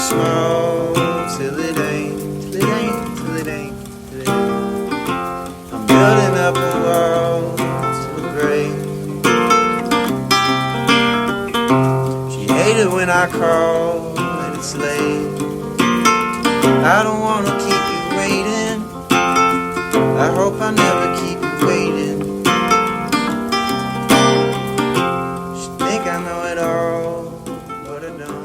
small till it ain't, till it ain't, till it ain't, till it ain't. I'm building up a wall till it breaks. She hated when I call and it's late. I don't wanna keep you waiting. I hope I never keep you waiting. She think I know it all, but I don't.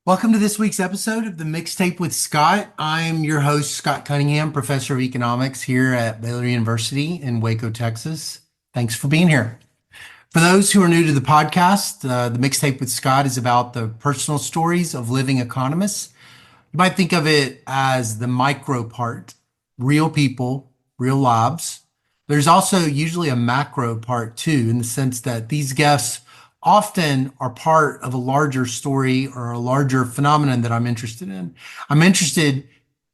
Welcome to this week's episode of the Mixtape with Scott. I'm your host, Scott Cunningham, professor of economics here at Baylor University in Waco, Texas. Thanks for being here. For those who are new to the podcast, the Mixtape with Scott is about the personal stories of living economists. You might think of it as the micro part, real people, real lives. There's also usually a macro part too, in the sense that these guests often are part of a larger story or a larger phenomenon that I'm interested in. I'm interested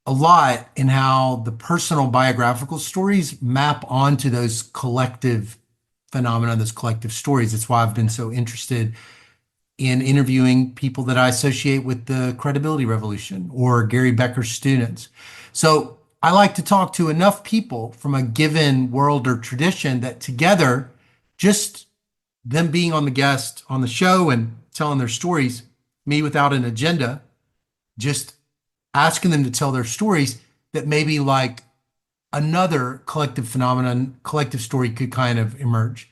a lot in how the personal biographical stories map onto those collective phenomena, those collective stories. That's why I've been so interested in interviewing people that I associate with the credibility revolution or Gary Becker's students. So I like to talk to enough people from a given world or tradition that together, just them being on the guest on the show and telling their stories, me without an agenda, just asking them to tell their stories, that maybe like another collective phenomenon, collective story could kind of emerge.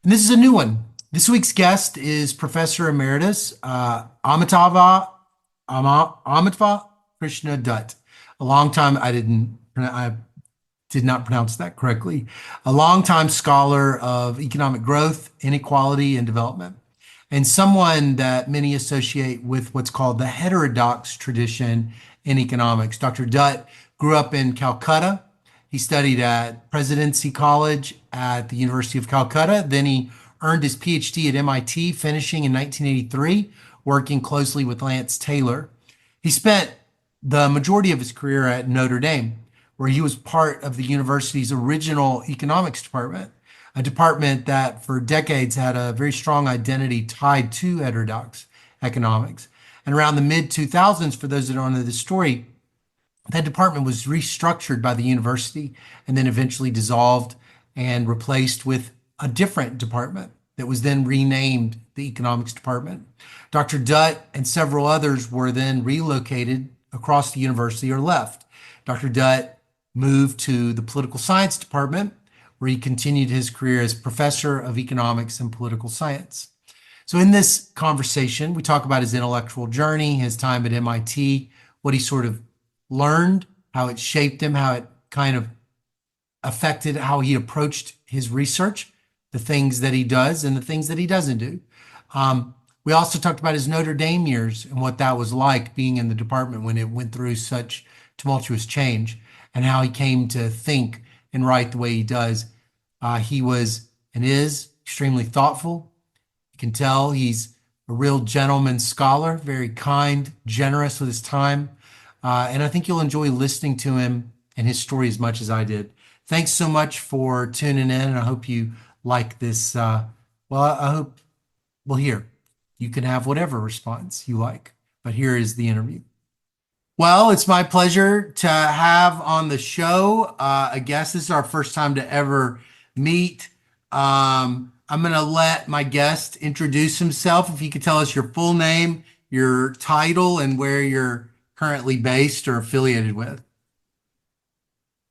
And this is a new one. This week's guest is Professor Emeritus Amitava Krishna Dutt. A long time, I did not pronounce that correctly. A longtime scholar of economic growth, inequality, and development, and someone that many associate with what's called the heterodox tradition in economics. Dr. Dutt grew up in Calcutta. He studied at Presidency College at the University of Calcutta. Then he earned his PhD at MIT, finishing in 1983, working closely with Lance Taylor. He spent the majority of his career at Notre Dame, where he was part of the university's original economics department, a department that for decades had a very strong identity tied to heterodox economics. And around the mid 2000s, for those that don't know the story, that department was restructured by the university and then eventually dissolved and replaced with a different department that was then renamed the economics department. Dr. Dutt and several others were then relocated across the university or left. Dr. Dutt moved to the political science department, where he continued his career as professor of economics and political science. So in this conversation, we talk about his intellectual journey, his time at MIT, what he sort of learned, how it shaped him, how it kind of affected how he approached his research, the things that he does and the things that he doesn't do. We also talked about his Notre Dame years and what that was like being in the department when it went through such tumultuous change, and how he came to think and write the way he does. He was and is extremely thoughtful. You can tell he's a real gentleman scholar, very kind, generous with his time. And I think you'll enjoy listening to him and his story as much as I did. Thanks so much for tuning in, and I hope you like this. I hope, here, you can have whatever response you like, but here is the interview. Well, it's my pleasure to have on the show a guest. This is our first time to ever meet. I'm going to let my guest introduce himself. If you could tell us your full name, your title, and where you're currently based or affiliated with.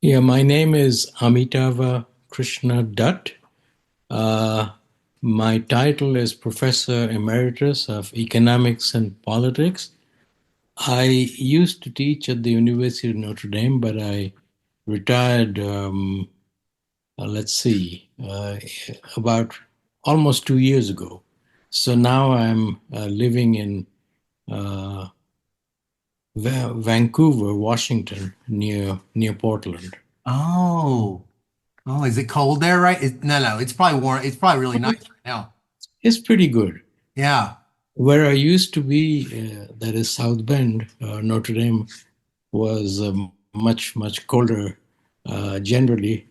Yeah, my name is Amitava Krishna Dutt. My title is Professor Emeritus of Economics and Politics. I used to teach at the University of Notre Dame, but I retired, about almost 2 years ago. So now I'm living in Vancouver, Washington, near Portland. Oh, is it cold there, right? No, it's probably warm. It's probably really nice right now. It's pretty good. Yeah. Where I used to be, that is South Bend, Notre Dame, was much colder generally,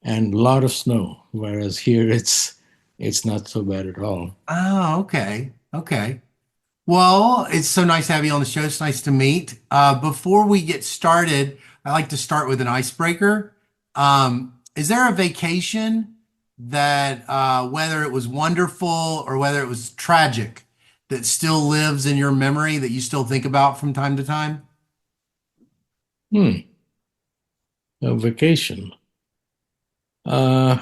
and a lot of snow. Whereas here it's it's not so bad at all. Oh, okay. Okay. Well, it's so nice to have you on the show. It's nice to meet. Before we get started, I like to start with an icebreaker. Is there a vacation that, whether it was wonderful or whether it was tragic, that still lives in your memory that you still think about from time to time? Hmm, a vacation. Uh,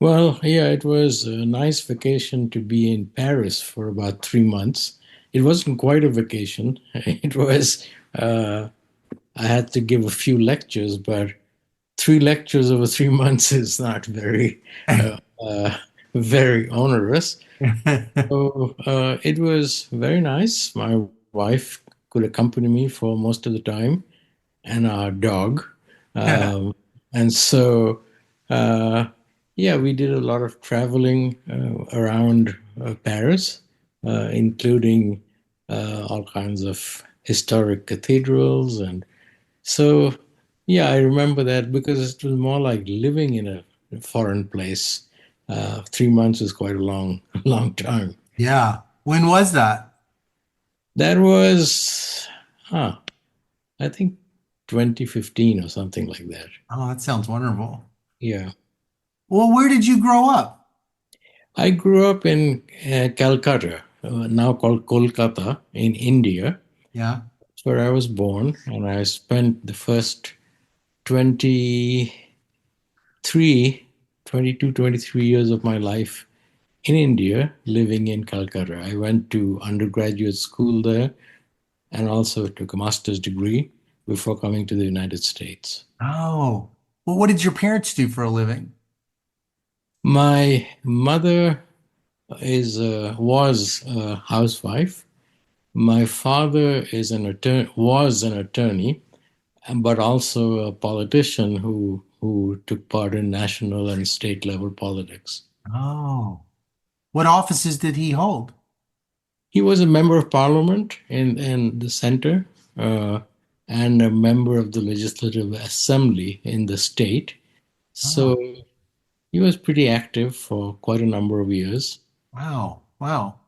well, yeah, it was a nice vacation to be in Paris for about 3 months. It wasn't quite a vacation. It was, I had to give a few lectures, but 3 lectures over 3 months is not uh, uh, very onerous. So it was very nice. My wife could accompany me for most of the time, and our dog. Um, and so, uh, yeah, we did a lot of traveling around Paris, including all kinds of historic cathedrals. And so, yeah, I remember that because it was more like living in a foreign place. 3 months is quite a long, long time. Yeah. When was that? That was, huh, I think 2015 or something like that. Oh, that sounds wonderful. Yeah. Well, where did you grow up? I grew up in Calcutta, now called Kolkata, in India. Yeah. That's where I was born, and I spent the first 23, 22, 23 years of my life in India, living in Calcutta. I went to undergraduate school there and also took a master's degree before coming to the United States. Oh, well, what did your parents do for a living? My mother is was a housewife. My father is an attorney, was an attorney, but also a politician who took part in national and state level politics. Oh, what offices did he hold? He was a member of parliament in the center uh, and a member of the legislative assembly in the state. Oh, So he was pretty active for quite a number of years. wow. Wow.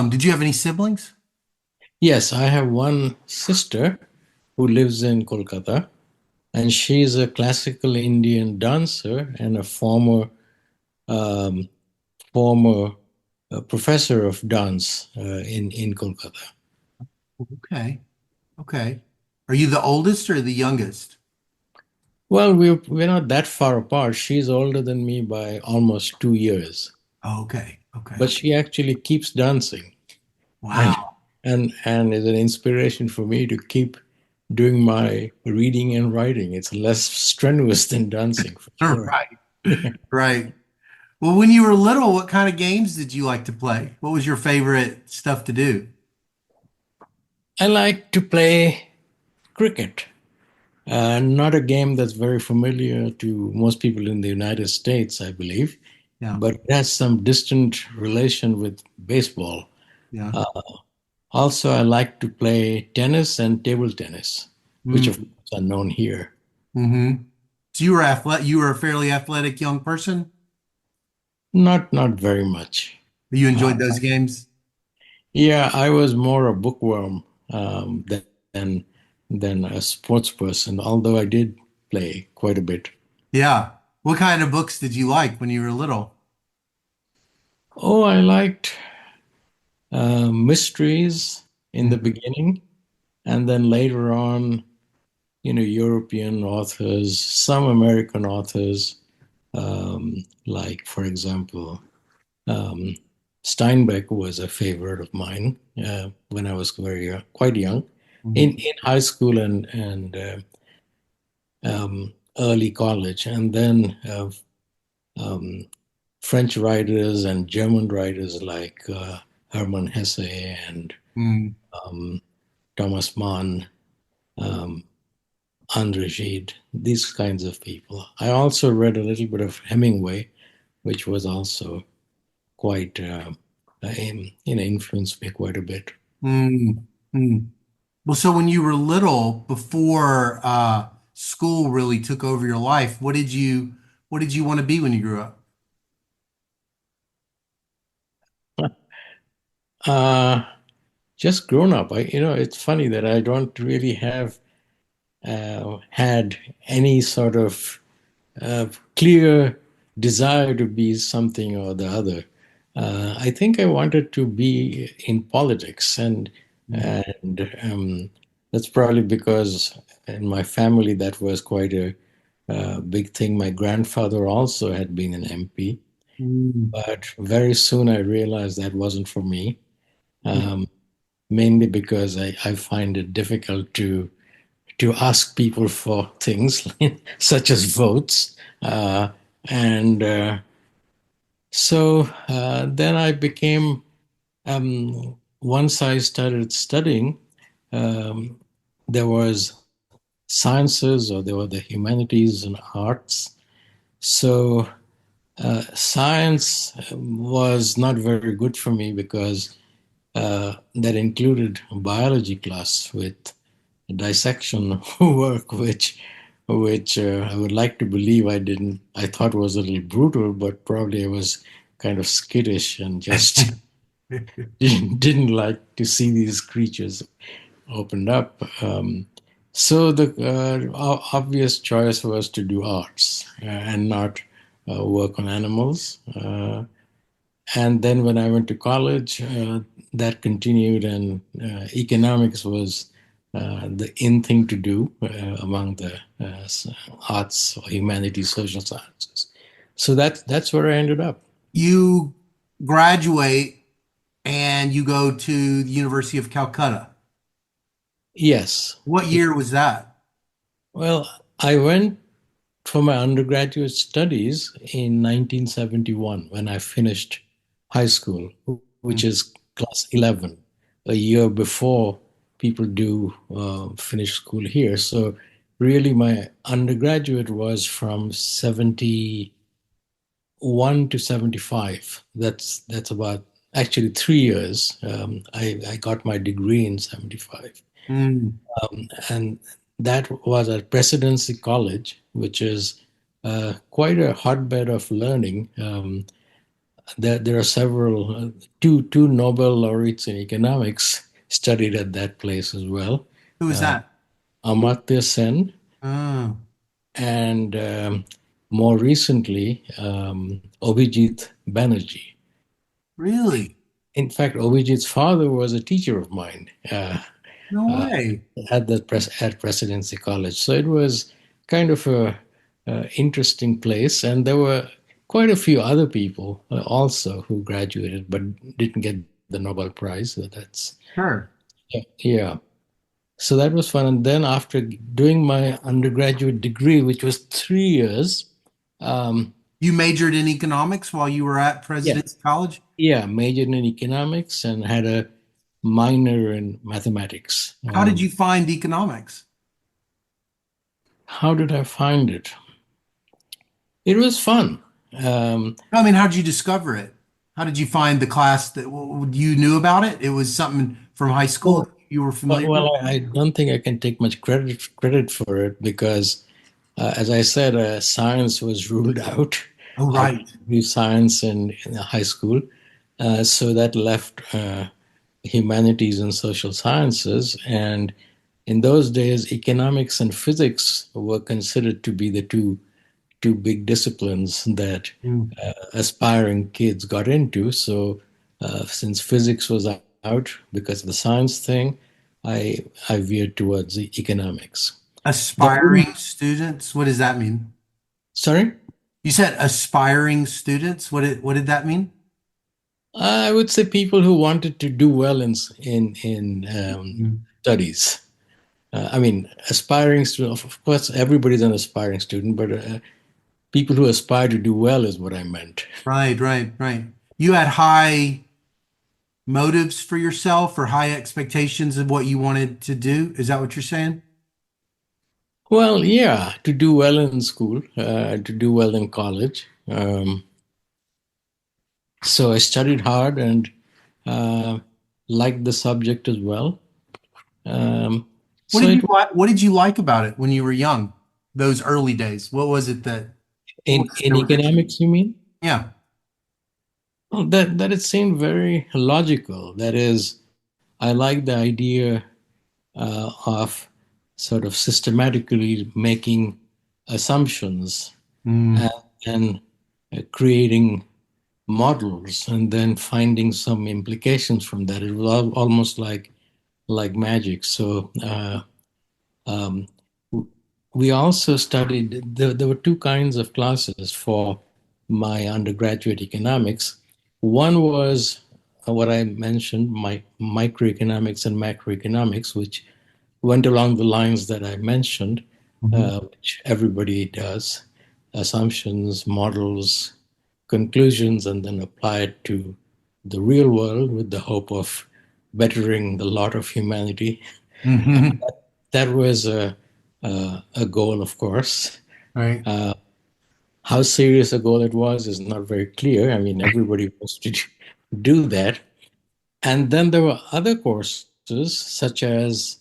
Did you have any siblings? Yes, I have one sister who lives in Kolkata, and she's a classical Indian dancer and a um, former professor of dance in Kolkata. Okay. Okay. Are you the oldest or the youngest? Well, we're not that far apart. She's older than me by almost 2 years, Oh, okay. Okay. but she actually keeps dancing, and Wow. and is an inspiration for me to keep doing my reading and writing. It's less strenuous than dancing for sure. Right. Right. Well, when you were little, what kind of games did you like to play? What was your favorite stuff to do? I like to play cricket. Not a game that's very familiar to most people in the United States, I believe, Yeah. but it has some distant relation with baseball. Yeah. Also, I like to play tennis and table tennis, which of Mm. course are known here. Mm-hmm. So you were athletic, you were a fairly athletic young person? Not very much. You Uh, enjoyed those games? yeah, I was more a bookworm than than a sports person, although I did play quite a bit. Yeah. What kind of books did you like when you were little? Oh, I liked mysteries in the Mhm. beginning, and then later on, European authors, some American authors, like, for example, um, Steinbeck was a favorite of mine when I was quite young, Mhm. in high school and early college, and then um, French writers and German writers like Hermann Hesse and Mm. um, Thomas Mann, um, Andre Gide, these kinds of people. I also read a little bit of Hemingway, which was also quite, influenced me quite a bit. Mm. Mm. Well, so when you were little, before school really took over your life. What did you want to be when you grew up? Uh, just grown up. It's funny that I don't really have had any sort of clear desire to be something or the other. I think I wanted to be in politics, and that's probably because in my family that was quite a big thing. My grandfather also had been an MP, Mm. but very soon I realized that wasn't for me. Um, Mainly because I find it difficult to ask people for things such as votes. And so then I became, once I started studying, um, there was sciences or there were the humanities and arts. So science was not very good for me because that included a biology class with dissection work, which I would like to believe I didn't. I thought was a little brutal, but probably I was kind of skittish and just didn't like to see these creatures opened up. So the obvious choice was to do arts and not work on animals. And then when I went to college, that continued, and economics was the in thing to do among the arts, humanities, social sciences. So that's where I ended up. You graduate and you go to the University of Calcutta. Yes. What year was that? Well, I went for my undergraduate studies in 1971 when I finished high school, which is class 11, a year before people do finish school here. So, really, my undergraduate was from 71 to 75. That's about actually 3 years. I got my degree in 75. Mm. And that was at Presidency College, which is quite a hotbed of learning. There are several, two Nobel laureates in economics studied at that place as well. Who was Uh, that? Amartya Sen, Oh, and more recently, Abhijit Banerjee. really? In fact, Abhijit's father was a teacher of mine. No Uh, way. at at Presidency College. So it was kind of a interesting place, and there were quite a few other people also who graduated but didn't get the Nobel Prize. So that's Sure. yeah. So that was fun. And then after doing my undergraduate degree, which was 3 years, um, You majored in economics while you were at yeah, President's College? yeah, majored in economics and had a minor in mathematics. How did you find economics? How did I find it? It was fun. I mean, how did you discover it? How did you find the class that you knew about it? It was something from high school that Well, you were familiar with? I don't think I can take much credit for it because, as I said, science was ruled out. Oh, I right. didn't do science in high school, so that left humanities and social sciences. And in those days, economics and physics were considered to be the two big disciplines that Mm. aspiring kids got into. So since physics was out because of the science thing, I veered towards the economics. The only, Aspiring students? What does that mean? sorry, You said aspiring students. What did that mean? I would say people who wanted to do well in Mm. studies. I mean, aspiring student. Of course, everybody's an aspiring student, but people who aspire to do well is what I meant. Right, right, right. You had high motives for yourself or high expectations of what you wanted to do. Is that what you're saying? Well, yeah, to do well in school, to do well in college. So I studied hard and uh, liked the subject as well. Um, so it What did you like about it when you were young? those early days? What was it that what was it In that was interesting? economics, you mean? Yeah. Well, that it seemed very logical. That is, I like the idea of sort of systematically making assumptions Mm, and, and creating models and then finding some implications from that. It was almost like magic. So um, we also studied. There were two kinds of classes for my undergraduate economics. One was what I mentioned, my microeconomics and macroeconomics, which went along the lines that I mentioned, mhm, which everybody does: assumptions, models, conclusions, and then apply it to the real world with the hope of bettering the lot of humanity. mhm. That was a goal, of course. Right. How serious a goal it was is not very clear. I mean, everybody wants to do that. And then there were other courses, such as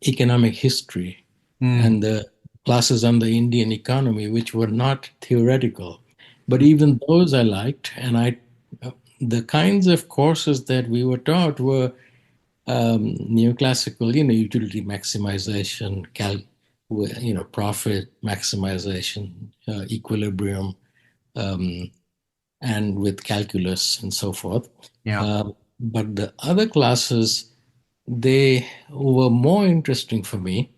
economic history Mm, and the classes on the Indian economy, which were not theoretical. But even those I liked, and the kinds of courses that we were taught were neoclassical, utility maximization, profit maximization, equilibrium, um, and with calculus and so forth. yeah. But the other classes, they were more interesting for me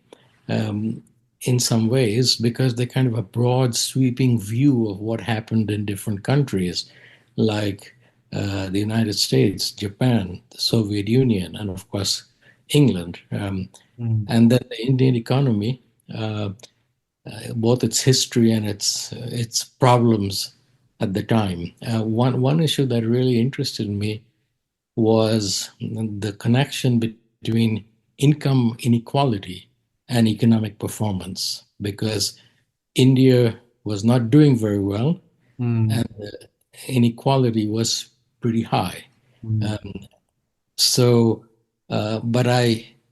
um, in some ways because they kind of a broad, sweeping view of what happened in different countries, like the United States, Japan, the Soviet Union, and of course England, Mm, and then the Indian economy, uh, both its history and its problems at the time. One issue that really interested me was the connection between income inequality and economic performance, because India was not doing very well mm, and the inequality was pretty high. mm. Um, so, but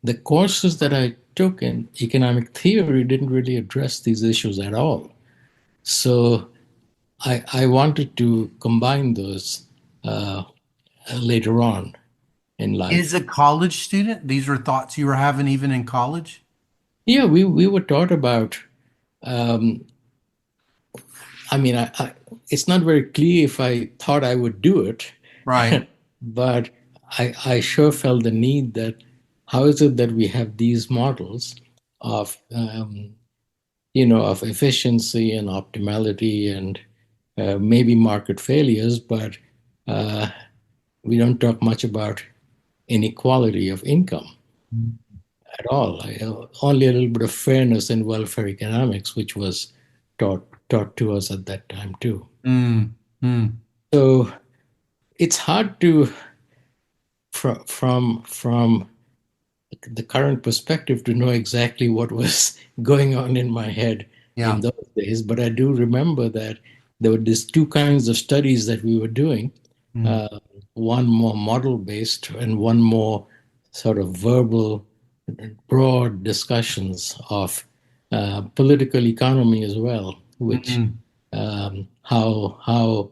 the courses that I took in economic theory didn't really address these issues at all. So I wanted to combine those uh, later on in As life. a college student, these were thoughts you were having even in college? Yeah, we were taught about. Um, I mean, it's not very clear if I thought I would do it, Right. but I sure felt the need that how is it that we have these models of of efficiency and optimality and maybe market failures, but uh, we don't talk much about inequality of income at all. Only a little bit of fairness in welfare economics, which was taught to us at that time too. Mm, mm. So it's hard to from the current perspective to know exactly what was going on in my head in Yeah. those days. But I do remember that there were these two kinds of studies that we were doing. Mm, Uh, one more model based and one more sort of verbal, broad discussions of political economy as well, which mm. how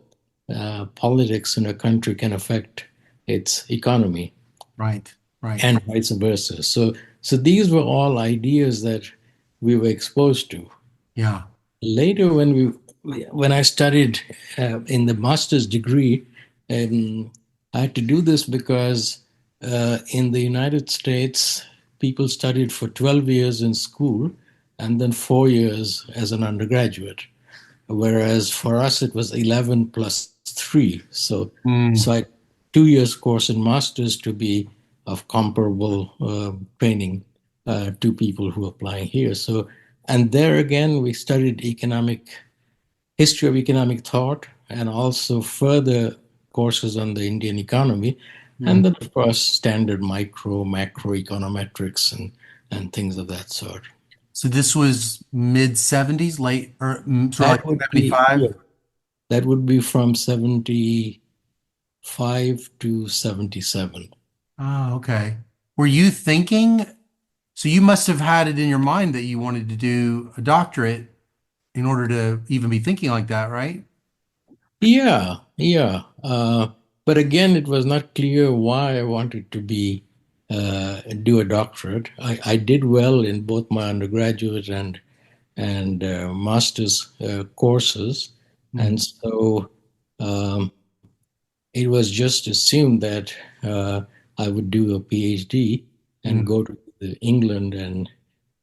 politics in a country can affect its economy Right. Right. and vice versa. So these were all ideas that we were exposed to. Yeah. Later, when I studied in the master's degree, I had to do this because in the United States, people studied for 12 years in school and then 4 years as an undergraduate, whereas for us it was 11 plus 3. So Mm, I 2 years course in masters to be of comparable training to people who are applying here. So, and there again we studied economic history of economic thought and also further courses on the Indian economy, mm. and then of course standard micro macro econometrics and things of that sort. So this was mid 70s, late or sort of like That would be, 75? yeah, that would be from 75 to 77. Oh, okay. Were you thinking So you must have had it in your mind that you wanted to do a doctorate in order to even be thinking like that, right? Yeah, yeah. But again, it was not clear why I wanted to be do a doctorate. I did well in both my undergraduate and master's courses, Hmm. and so um, it was just assumed that I would do a PhD and Hmm. go to England and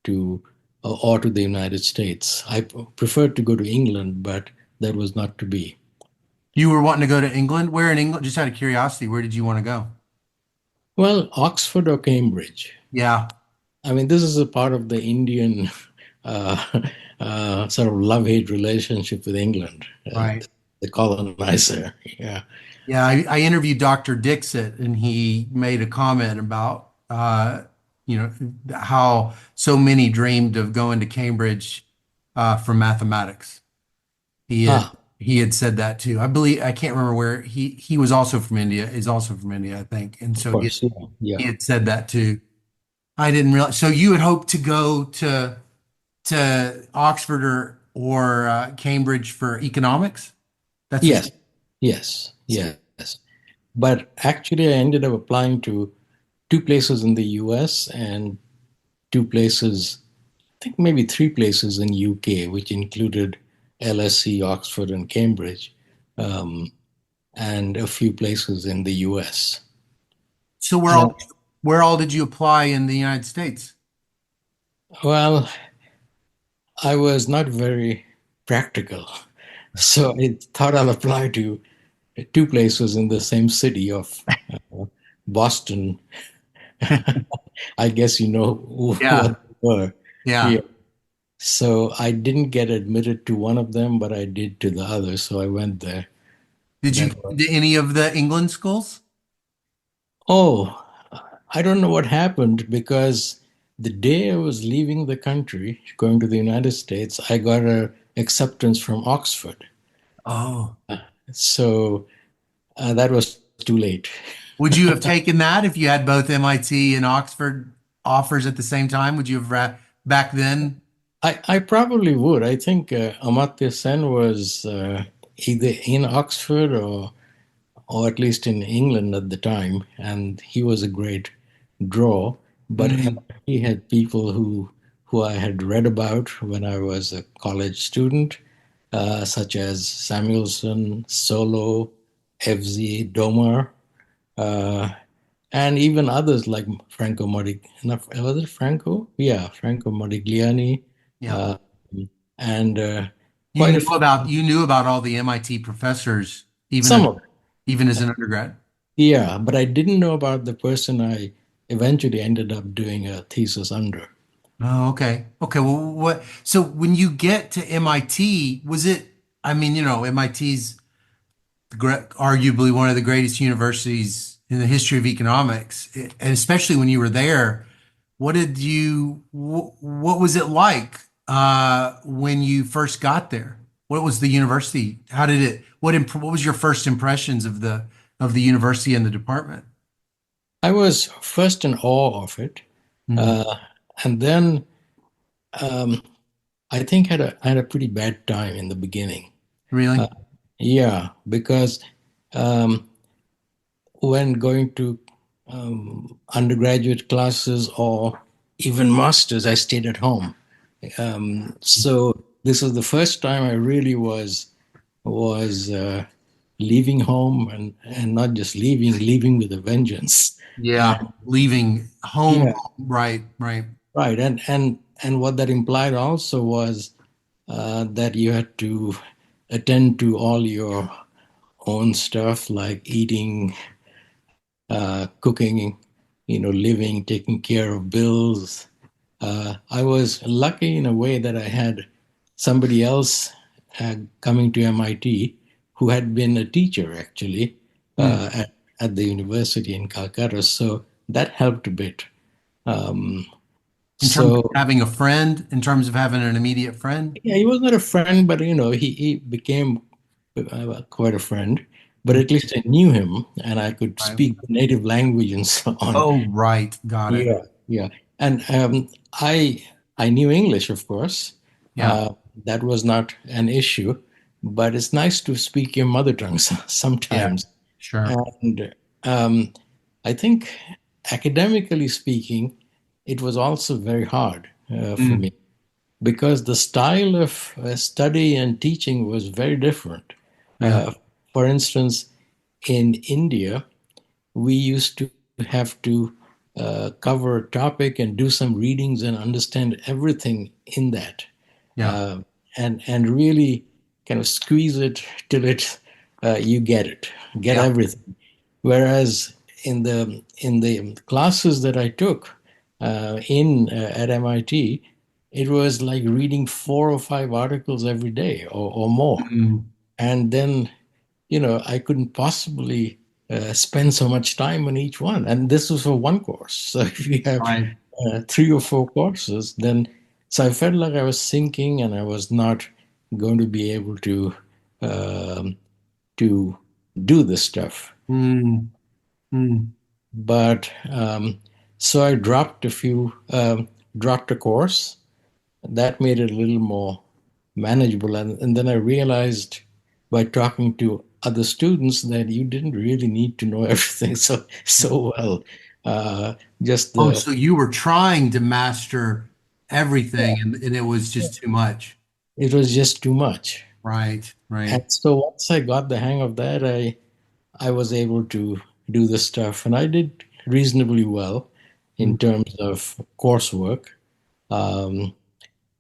to or to the United States. I preferred to go to England, but that was not to be. You were wanting to go to England? Where in England? Just out of curiosity, where did you want to go? Well, Oxford or Cambridge. Yeah, I mean, this is a part of the Indian uh, sort of love-hate relationship with England, right. the colonizer. Yeah. Yeah, I interviewed Dr. Dixit, and he made a comment about how so many dreamed of going to Cambridge for mathematics. He had Ah, he had said that too. I believe I can't remember where he was also from India, is also from India, I think. And of so course. Yeah. he Yeah. had said that too. I didn't realize. So you had hoped to go to Oxford or Cambridge for economics? That's what Yes. Yes. Yes. But actually, I ended up applying to two places in the US and two places, I think maybe three places in UK, which included LSE, Oxford, and Cambridge, um, and a few places in the US. so And where all did you apply in the United States? well, I was not very practical, so I thought I'll apply to two places in the same city of Boston. I guess you know Yeah, what they were. yeah. Yeah. So I didn't get admitted to one of them, but I did to the other. So I went there. Did you That go was, to any of the England schools? oh, I don't know what happened because the day I was leaving the country, going to the United States, I got a acceptance from Oxford. Oh, So that was too late. would you have taken that if you had both MIT and Oxford offers at the same time? Would you have back then? I probably would. I think Amartya Sen was either in Oxford or at least in England at the time, and he was a great draw. But Mm, he had people who I had read about when I was a college student, such as Samuelson, Solo, FZ, Domar, uh, and even others like Franco was it Franco? Yeah, Franco Modigliani, yeah. uh, and quite a few, You knew about all the MIT professors some of them. even as an undergrad. Yeah, but I didn't know about the person I eventually ended up doing a thesis under. Oh, okay. Okay. Well, so when you get to MIT, was it, I mean, MIT's arguably one of the greatest universities in the history of economics, and especially when you were there, what was it like when you first got there? What was the university? How did it, what was your first impressions of the university and the department? I was first in awe of it, Hmm. uh, and then um, I think had a pretty bad time in the beginning. Really? Uh, yeah, because um, when going to undergraduate classes or even masters, I stayed at home. So this was the first time I really was leaving home and not just leaving with a vengeance. Yeah. And Leaving home. yeah, Right, right. right. And what that implied also was that you had to attend to all your own stuff like eating, cooking, living, taking care of bills. I was lucky in a way that I had somebody else coming to MIT who had been a teacher actually Hmm. at the university in Calcutta. So that helped a bit. Um, In terms of so having a friend, in terms of having an immediate friend. yeah, he was not a friend, but he became quite a friend. But Hmm. at least I knew him and I could Right. speak the native language and so on. Oh, right. Got it. Yeah, yeah. And I knew English, of course. Yeah, That was not an issue, but it's nice to speak your mother tongue yeah, sometimes. sure. And I think, academically speaking, it was also very hard for Mm, me because the style of study and teaching was very different. yeah, For instance, in India, we used to have to cover a topic and do some readings and understand everything in that, yeah, uh, and really kind of squeeze it till you get yeah. everything. Whereas in the classes that I took in at MIT, it was like reading 4 or 5 articles every day or more, Mm, and then I couldn't possibly spend so much time on each one. And this was for one course. So if you have right. 3 or 4 courses, then so I felt like I was sinking and I was not going to be able um, to do this stuff. Mm, mm, But so I dropped a course that made it a little more manageable. And then I realized by talking to other students that you didn't really need to know everything so well. Uh, just Oh, the so you were trying to master everything and it was just too much. It was just too much. Right, And right. so once I got the hang of that, I was able to do the stuff, and I did reasonably well in Mm. terms of coursework. Um,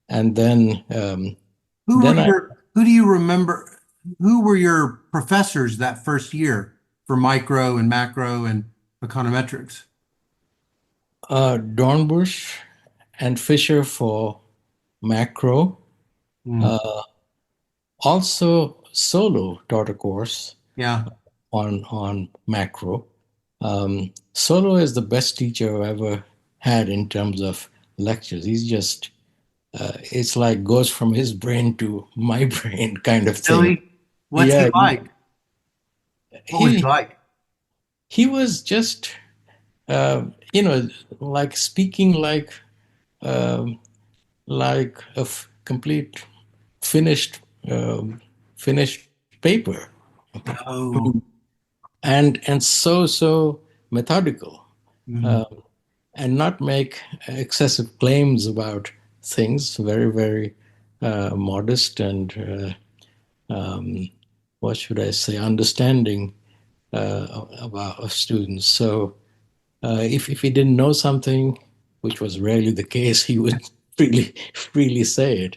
and then I Who do you remember? Who were your professors that first year for micro and macro and econometrics? Dornbush and Fisher for macro. Mm, Uh, Also, Solo taught a course yeah. on macro. Solo is the best teacher I've ever had in terms of lectures. He's just it's like goes from his brain to my brain kind of thing. Billy, what's he Yeah, like? What was he he like? he was just uh, like speaking um, like complete finished finished paper, Oh, and so methodical, mm, uh, and not make excessive claims about things. Very very modest and what should I say, understanding about of students. So if he didn't know something, which was rarely the case, he would freely say it.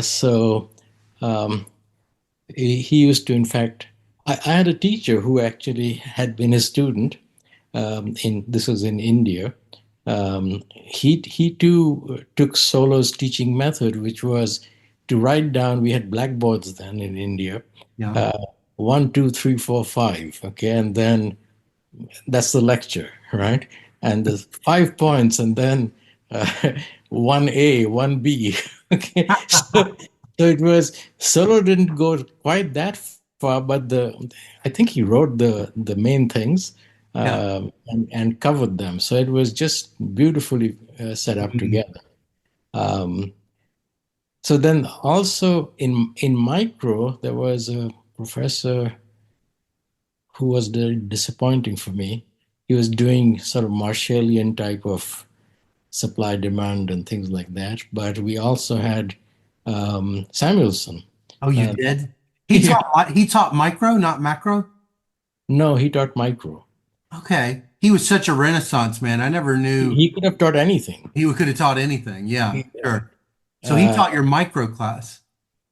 So he used to, in fact, I had a teacher who actually had been a student. In This was in India. He too took Solo's teaching method, which was to write down. We had blackboards then in India, yeah. uh, 1, 2, 3, 4, 5. Okay, and then that's the lecture, right? And there's 5 points, and then uh, 1A, 1B. Okay, so it was Solo didn't go quite that far, but the I think he wrote the main things Yeah. and covered them. So it was just beautifully set up Mm, together. Um, so then also in micro, there was a professor who was very disappointing for me. He was doing sort of Marshallian type of supply demand and things like that. But we also had Samuelson. oh, you Uh, did? yeah. He taught micro, not macro? No, he taught micro. Okay. He was such a renaissance man. I never knew He could have taught anything. he could have taught anything. Yeah, sure. So he Uh, taught your micro class.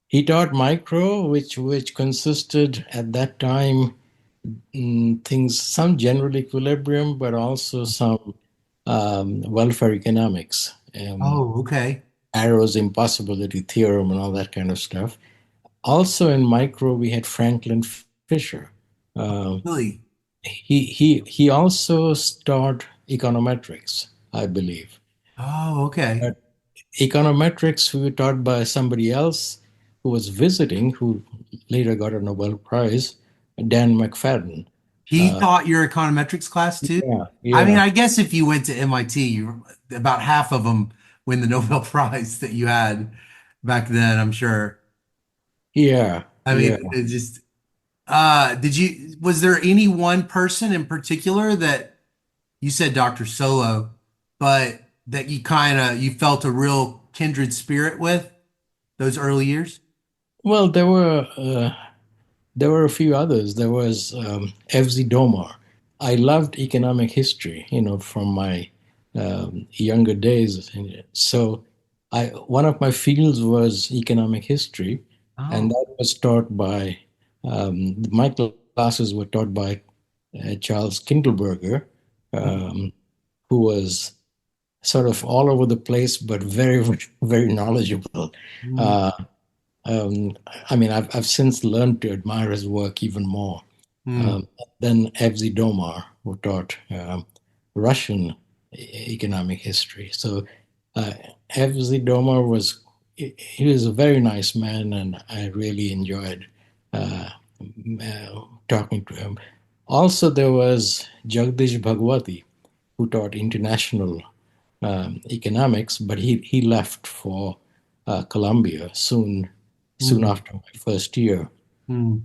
he taught micro, which consisted at that time things, some general equilibrium, but also some welfare economics, Oh, okay. Arrow's impossibility theorem, and all that kind of stuff. Also in micro, we had Franklin Fisher. Uh, Really? he also taught econometrics, I believe. Oh, okay. But econometrics we were taught by somebody else who was visiting, who later got a Nobel Prize, Dan McFadden. He taught your econometrics class too? Yeah, I mean, yeah, I guess if you went to MIT, you about half of them win the Nobel Prize that you had back then, I'm sure. yeah, I yeah. mean, it just was there any one person in particular that you said Dr. Solo, but that you felt a real kindred spirit with those early years? Well, there were a few others. There was F.Z. Domar. I loved economic history, from my younger days. So, one of my fields was economic history, and Oh. that was taught by my classes were taught by Charles Kindleberger, um, who was sort of all over the place, but very, very knowledgeable. Mm, Uh, I mean, I've since learned to admire his work even more. mm, Um, then F.Z. Domar, who taught Russian economic history. So uh, F.Z. Domar he was a very nice man, and I really enjoyed uh, talking to him. Also, there was Jagdish Bhagwati, who taught international economics, but he left for Columbia soon mm, after my first year. mm.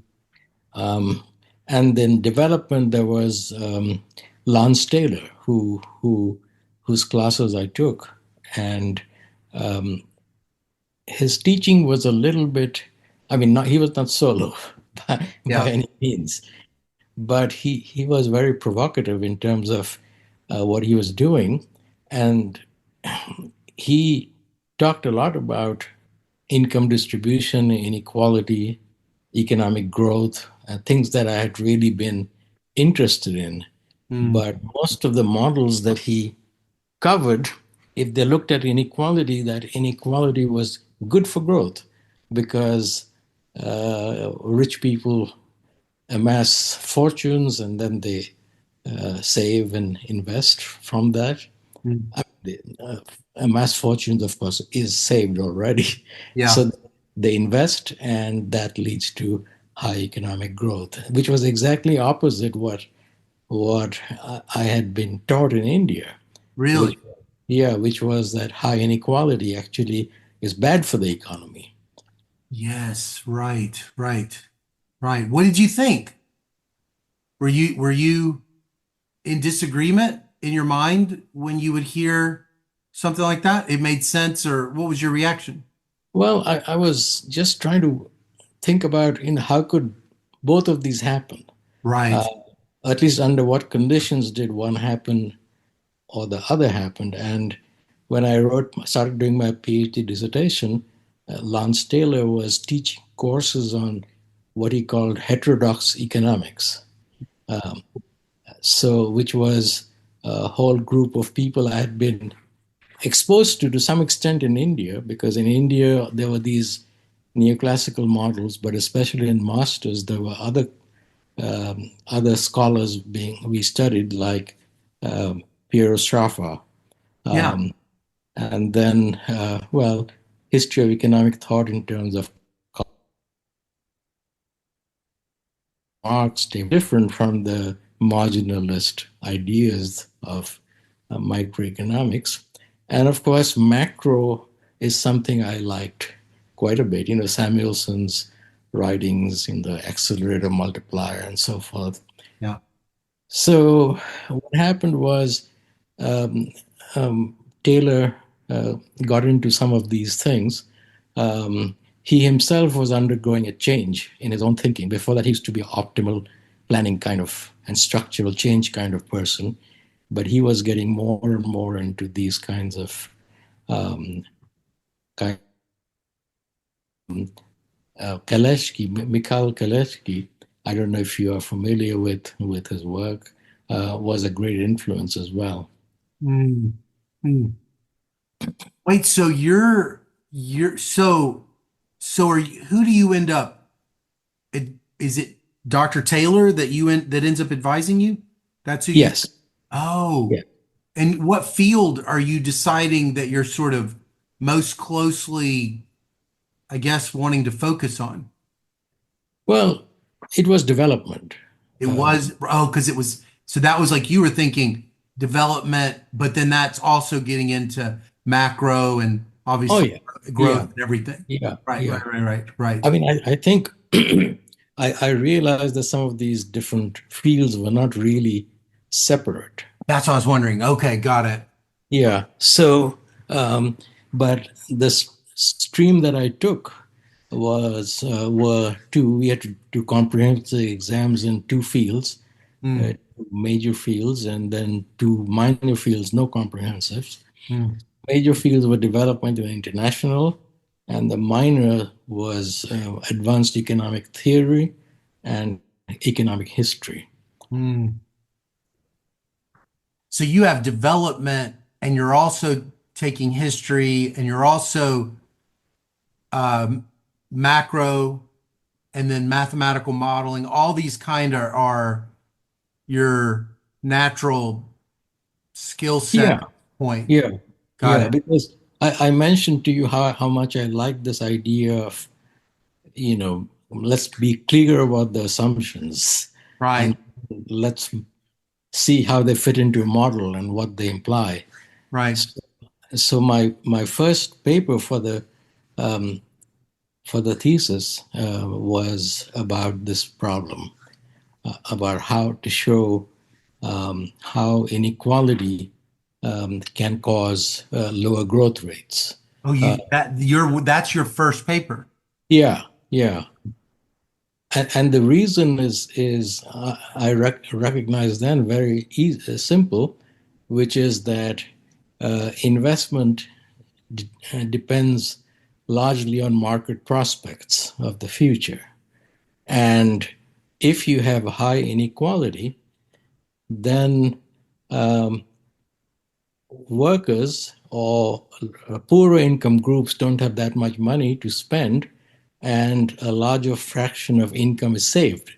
Um, and then development, there was Lance Taylor, whose classes I took, and um, his teaching was a little bit. I mean, he was not solo by Yeah. any means, but he was very provocative in terms of what he was doing, and he talked a lot about income distribution, inequality, economic growth, things that I had really been interested in. Mm, But most of the models that he covered, if they looked at inequality, that inequality was good for growth because rich people amass fortunes and then they save and invest from that. mm. Amass fortunes, of course, is saved already. Yeah. So they invest, and that leads to high economic growth, which was exactly opposite what I had been taught in India, which Really? which was that high inequality actually is bad for the economy. Yes. Right. Right. Right. What did you think? Were you in disagreement in your mind when you would hear something like that? It made sense, or what was your reaction? Well, I was just trying to think about how could both of these happen. Uh, Right. at least under what conditions did one happen or the other happened. And when I started doing my PhD dissertation, Lance Taylor was teaching courses on what he called heterodox economics. Um, which was a whole group of people I had been exposed to some extent in India, because in India there were these neoclassical models, but especially in masters there were other scholars being we studied like Piero Sraffa, Yeah. um, and then history of economic thought in terms of Marx, they were different from the marginalist ideas of microeconomics. And of course, macro is something I liked quite a bit. Samuelson's writings in the accelerator multiplier and so forth. Yeah. So what happened was um, Taylor got into some of these things. Um, he himself was undergoing a change in his own thinking. Before that, he used to be an optimal planning kind of and structural change kind of person, but he was getting more and more into these kinds of um, kind Mikhail Kaleshki. I don't know if you are familiar with his work. Was a great influence as well. Mm, mm. Wait, so you're so are you, who do you end up? Is it Dr. Taylor that ends up advising you? That's who you. Yes. Oh, Yeah. and what field are you deciding that you're sort of most closely, I guess, wanting to focus on? Well, it was development. It was, oh, because it was, so that was like you were thinking development, but then that's also getting into macro and Oh obviously yeah, growth yeah, and everything. yeah, Right, yeah. right, right, right, right. I mean, I think I realized that some of these different fields were not really separate. That's what I was wondering. Okay, got it. Yeah. So, but this stream that I took was were two. We had to do comprehensive exams in two fields, Mm, major fields, and then two minor fields, no comprehensives. mm, Major fields were development and international, and the minor was advanced economic theory and economic history. mm. So you have development and you're also taking history and you're also um, macro and then mathematical modeling. All these kind of are your natural skill set Yeah, point. yeah, Got yeah. it. Because I mentioned to you how much I like this idea of, let's be clear about the assumptions and Right, let's see how they fit into a model and what they imply. right. So my first paper um, for the thesis was about this problem, about how to show how inequality can cause lower growth rates. Oh, Uh, that's your first paper. yeah, yeah. And the reason is I recognize then very simple, which is that investment depends largely on market prospects of the future. And if you have high inequality, then um, workers or poorer income groups don't have that much money to spend, and a larger fraction of income is saved.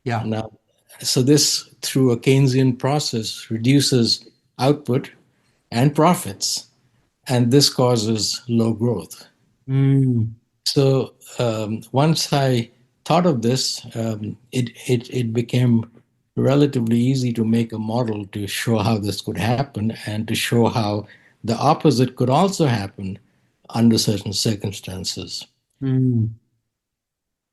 Yeah. Now, so this, through a Keynesian process, reduces output and profits, and this causes low growth. Mm, So once I thought of this, it became relatively easy to make a model to show how this could happen and to show how the opposite could also happen under certain circumstances. mm.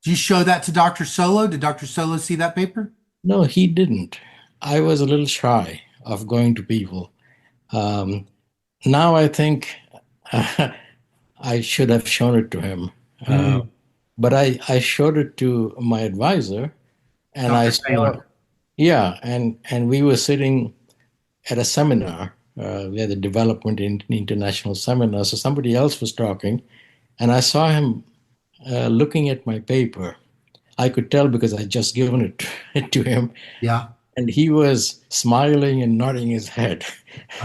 Did you show that to Dr. Solo? Did Dr. Solo see that paper? No, he didn't. I was a little shy of going to people. Um, Now I think I should have shown it to him. Uh, Mm, but I showed it to my advisor, and I Dr. saw, Taylor. yeah, and we were sitting at a seminar. We had a development in international seminar, so somebody else was talking, and I saw him looking at my paper. I could tell because I'd just given it to him, Yeah. and he was smiling and nodding his head,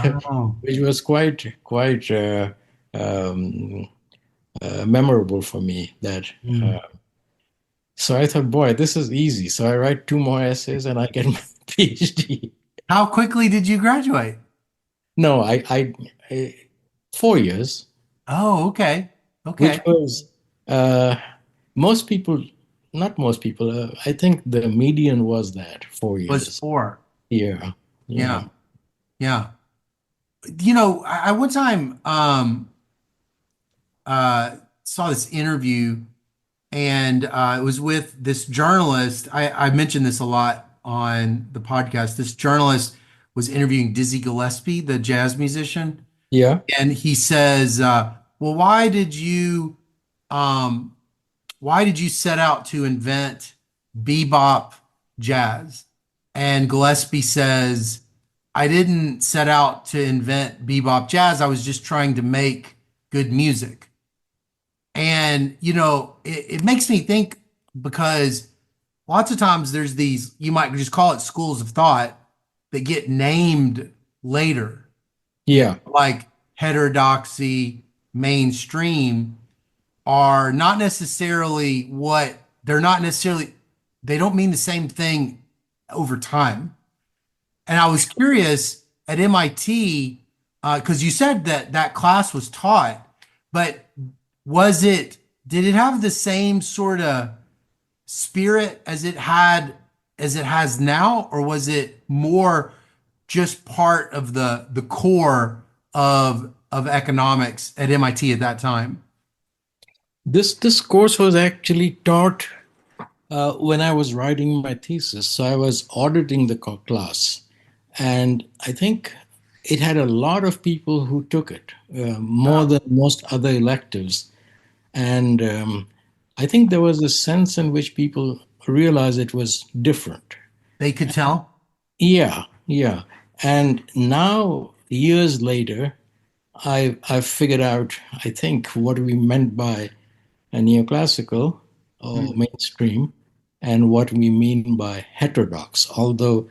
Oh. which was quite um, memorable for me. That Mm. so I thought, boy, this is easy. So I write two more essays and I get my PhD. How quickly did you graduate? No, I 4 years, Oh, okay. which Okay. was uh, most people, not most people. I think the median was that four Was years. four. Yeah, yeah, Yeah. Yeah. I one time saw this interview and it was with this journalist. I mentioned this a lot on the podcast. This journalist was interviewing Dizzy Gillespie, the jazz musician, yeah, and he says, "Well, um, why did you set out to invent bebop jazz?" And Gillespie says, "I didn't set out to invent bebop jazz. I was just trying to make good music." And, it makes me think because lots of times there's these, you might just call it schools of thought that get named later, yeah, like heterodoxy, mainstream are not necessarily they're not necessarily, they don't mean the same thing over time. And I was curious at MIT, because you said that that class was taught, but was it, did it have the same sort of spirit as it had as it has now, or was it more just part of the core of economics at MIT at that time? This course was actually taught when I was writing my thesis. So I was auditing the class, and I think it had a lot of people who took it, more Oh, than most other electives. And I think there was a sense in which people realized it was different. they could tell. Yeah, yeah. And now, years later, I've figured out, I think, what we meant by a neoclassical or Mm, mainstream and what we mean by heterodox. Although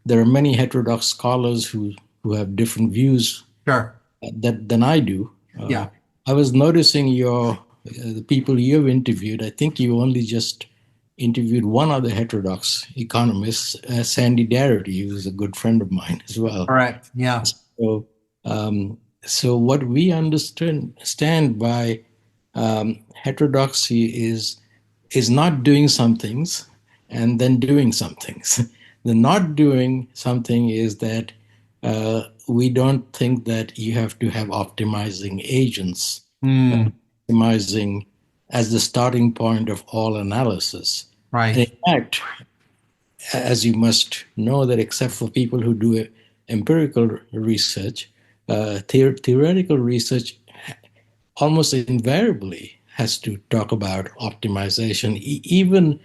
there are many heterodox scholars who have different views sure. than I do. Yeah. I was noticing the people you've interviewed. I think you only just interviewed one other heterodox economist, Sandy Darity, who's a good friend of mine as well. Correct. Yeah. So, so what we understand by heterodoxy is not doing some things and then doing some things. The not doing something is that we don't think that you have to have optimizing agents, Mm, optimizing as the starting point of all analysis. And right. in fact, as you must know, that except for people who do empirical research, theoretical research almost invariably has to talk about optimization. Even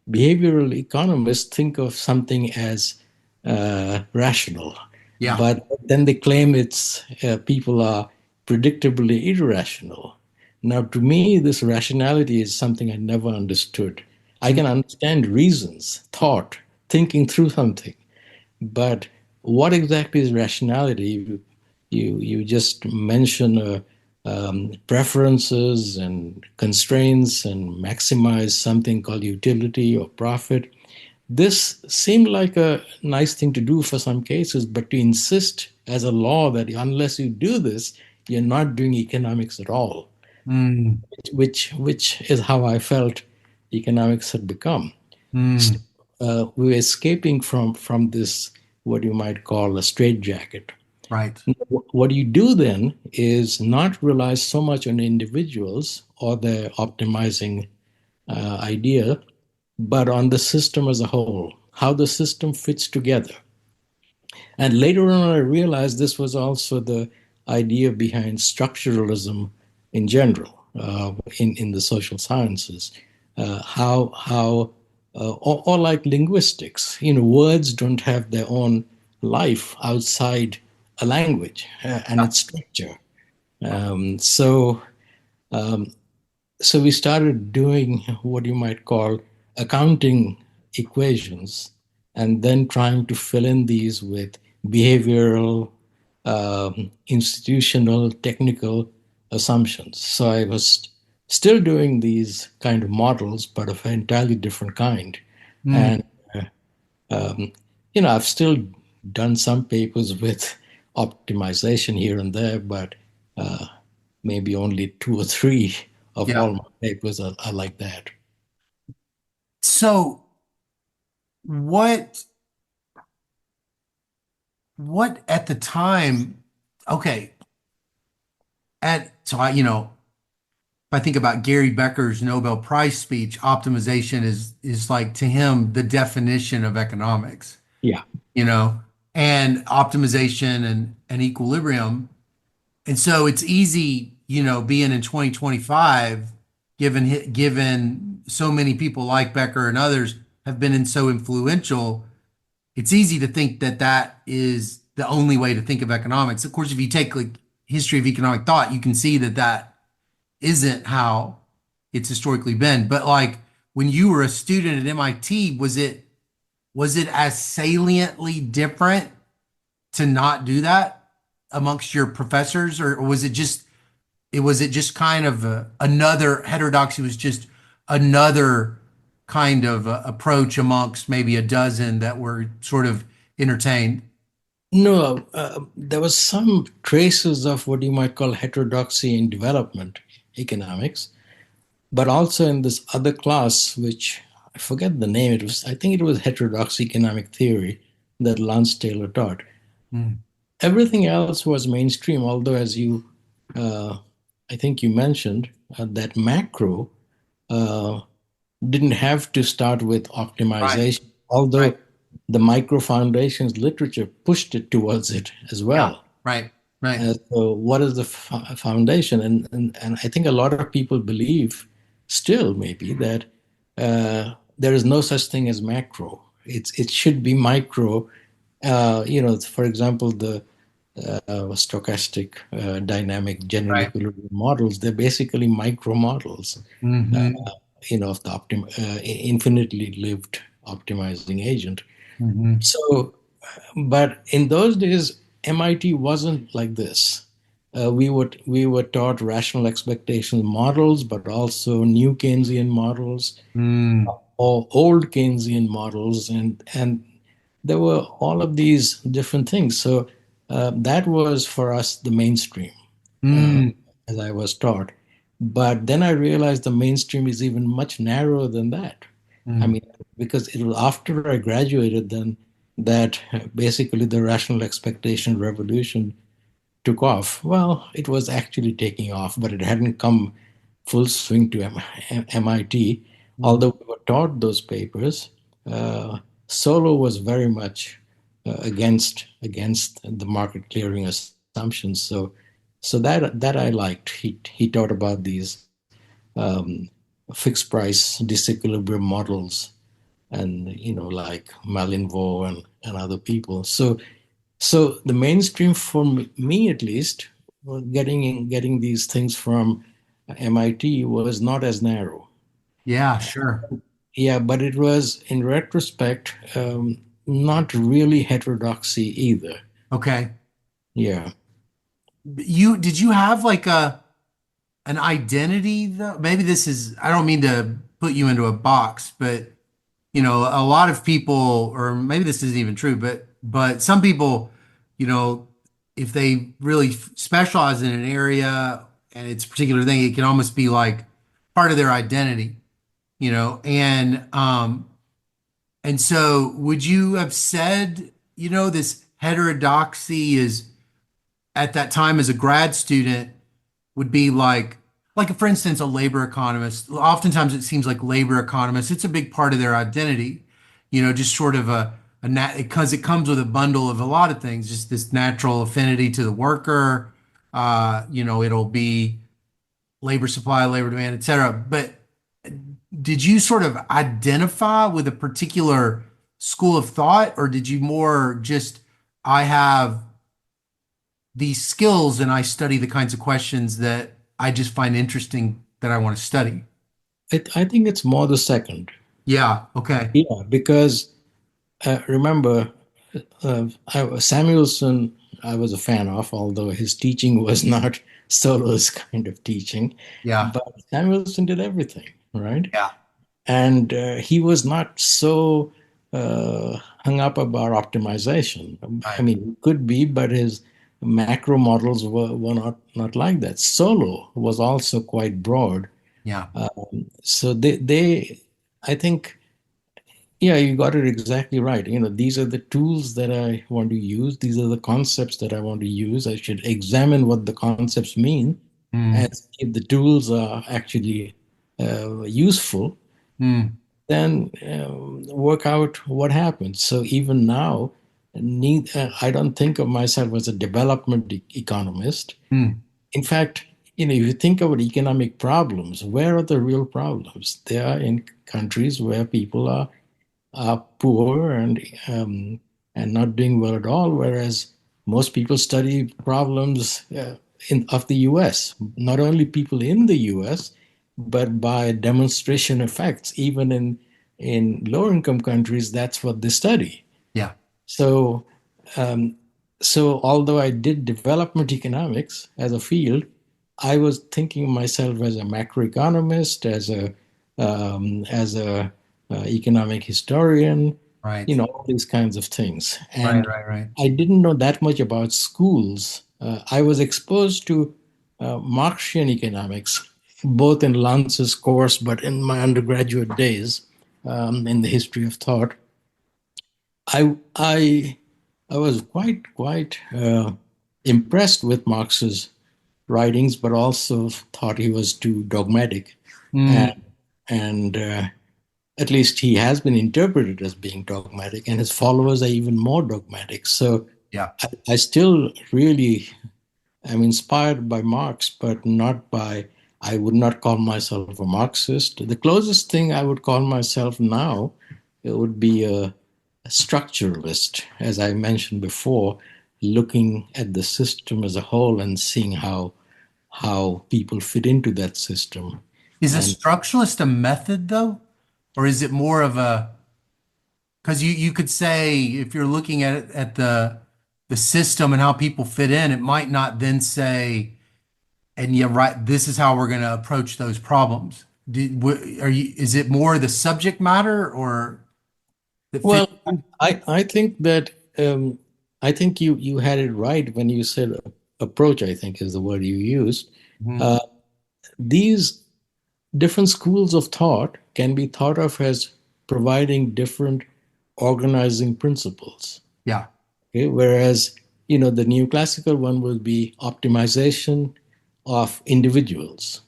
behavioral economists think of something as rational, Yeah. but then they claim it's people are predictably irrational. Now, to me, this rationality is something I never understood. I Mm, can understand reasons, thought, thinking through something, but what exactly is rationality? You just mention preferences and constraints and maximize something called utility or profit. This seemed like a nice thing to do for some cases, but to insist as a law that unless you do this, you're not doing economics at all, mm, which is how I felt economics had become. So, mm, we were escaping from this what you might call a straitjacket. right. What you do then is not rely so much on individuals or their optimizing idea, but on the system as a whole, how the system fits together. And later on, I realized this was also the idea behind structuralism in general, in the social sciences. Or like linguistics, words don't have their own life outside a language and its structure. Um, so so we started doing what you might call accounting equations and then trying to fill in these with behavioral, institutional, technical assumptions. So I was still doing these kind of models, but of an entirely different kind. Mm. And, um, I've still done some papers with optimization here and there, but uh, maybe only two or three of Yeah. all my papers are like that. So what what at the time, okay, at so I, if I think about Gary Becker's Nobel Prize speech, optimization is like to him the definition of economics, Yeah. you know, and optimization and equilibrium. And so it's easy, being in 2025, given so many people like Becker and others have been so influential, it's easy to think that that is the only way to think of economics. Of course, if you take like history of economic thought, you can see that that isn't how it's historically been. But like when you were a student at MIT, was it as saliently different to not do that amongst your professors, or was it just kind of another heterodoxy was just another kind of approach amongst maybe a dozen that were sort of entertained? No, there was some traces of what you might call heterodoxy in development economics, but also in this other class, which forget the name. I think it was heterodox economic theory that Lance Taylor taught. Mm. Everything else was mainstream, although, as uh, I think you mentioned, that macro uh, didn't have to start with Right. optimization, Right. although the micro foundations literature pushed it towards it as Yeah. well. Right. Right. So what is the foundation? And I think a lot of people believe still maybe that there is no such thing as macro. It should be micro. For example, the stochastic dynamic general Right. equilibrium models, they're basically micro models, Mm-hmm. of the infinitely lived optimizing agent. Mm-hmm. So, but in those days, MIT wasn't like this. We were taught rational expectation models, but also new Keynesian models Mm. or old Keynesian models, and there were all of these different things. So that was for us the mainstream, uh, Mm. as I was taught. But then I realized the mainstream is even much narrower than that. I Mm. mean, because it was after I graduated then that basically the rational expectation revolution took off. Well, it was actually taking off, but it hadn't come full swing to MIT. Mm. Although we were taught those papers, Solo was very much against the market clearing assumptions. So that I liked. He taught about these fixed price disequilibrium models, and like Malinvo and other people. So the mainstream for me at least, getting these things from MIT was not as narrow. Yeah, sure. Yeah, but it was in retrospect not really heterodoxy either. Okay. Yeah. Did you have like an identity though? Maybe this is, I don't mean to put you into a box, but a lot of people, or maybe this isn't even true, but some people, you know, if they really specialize in an area and it's a particular thing, it can almost be like part of their identity, and so would you have said, this heterodoxy is at that time as a grad student would be like for instance, a labor economist. Oftentimes it seems like labor economists, it's a big part of their identity, just sort of because it comes with a bundle of a lot of things, just this natural affinity to the worker. It'll be labor supply, labor demand, et cetera. But did you sort of identify with a particular school of thought, or did you more just, I have these skills and I study the kinds of questions that I just find interesting that I want to study? I think it's more the second. Yeah. Okay. Yeah, because remember, Samuelson, I was a fan of, although his teaching was not Solo's kind of teaching. Yeah. But Samuelson did everything, right? Yeah. And he was not so hung up about optimization. I Right. mean, he could be, but his macro models were not like that. Solo was also quite broad. Yeah. So I think, yeah, you got it exactly right. These are the tools that I want to use. These are the concepts that I want to use. I should examine what the concepts mean Mm. and see if the tools are actually useful, Mm. then work out what happens. So even now, I don't think of myself as a development economist. Mm. In fact, if you think about economic problems, where are the real problems? They are in countries where people are poor and not doing well at all, whereas most people study problems of the U.S. Not only people in the U.S., but by demonstration effects, even in lower income countries, that's what they study. Yeah. So, um, so although I did development economics as a field, I was thinking of myself as a macroeconomist, as a economic historian, Right. all these kinds of things. Right. And Right. Right. I didn't know that much about schools. I was exposed to Marxian economics, both in Lance's course, but in my undergraduate days. in the history of thought. I I was quite impressed with Marx's writings, but also thought he was too dogmatic, and, Mm, and at least he has been interpreted as being dogmatic, and his followers are even more dogmatic. So yeah. I still really am inspired by Marx, but not by. I would not call myself a Marxist. The closest thing I would call myself now, it would be a structuralist, as I mentioned before, looking at the system as a whole and seeing how people fit into that system. Is a And structuralist a method though? Or is it more of a, because you could say if you're looking at it at the system and how people fit in, it might not then say, and yeah, right, this is how we're going to approach those problems. Are you, is it more the subject matter or that well, fits in? I think that I think you had it right when you said approach. I think is the word you used. Mhm. Uh, these different schools of thought can be thought of as providing different organizing principles. Yeah, Okay? Whereas, the neoclassical one would be optimization of individuals.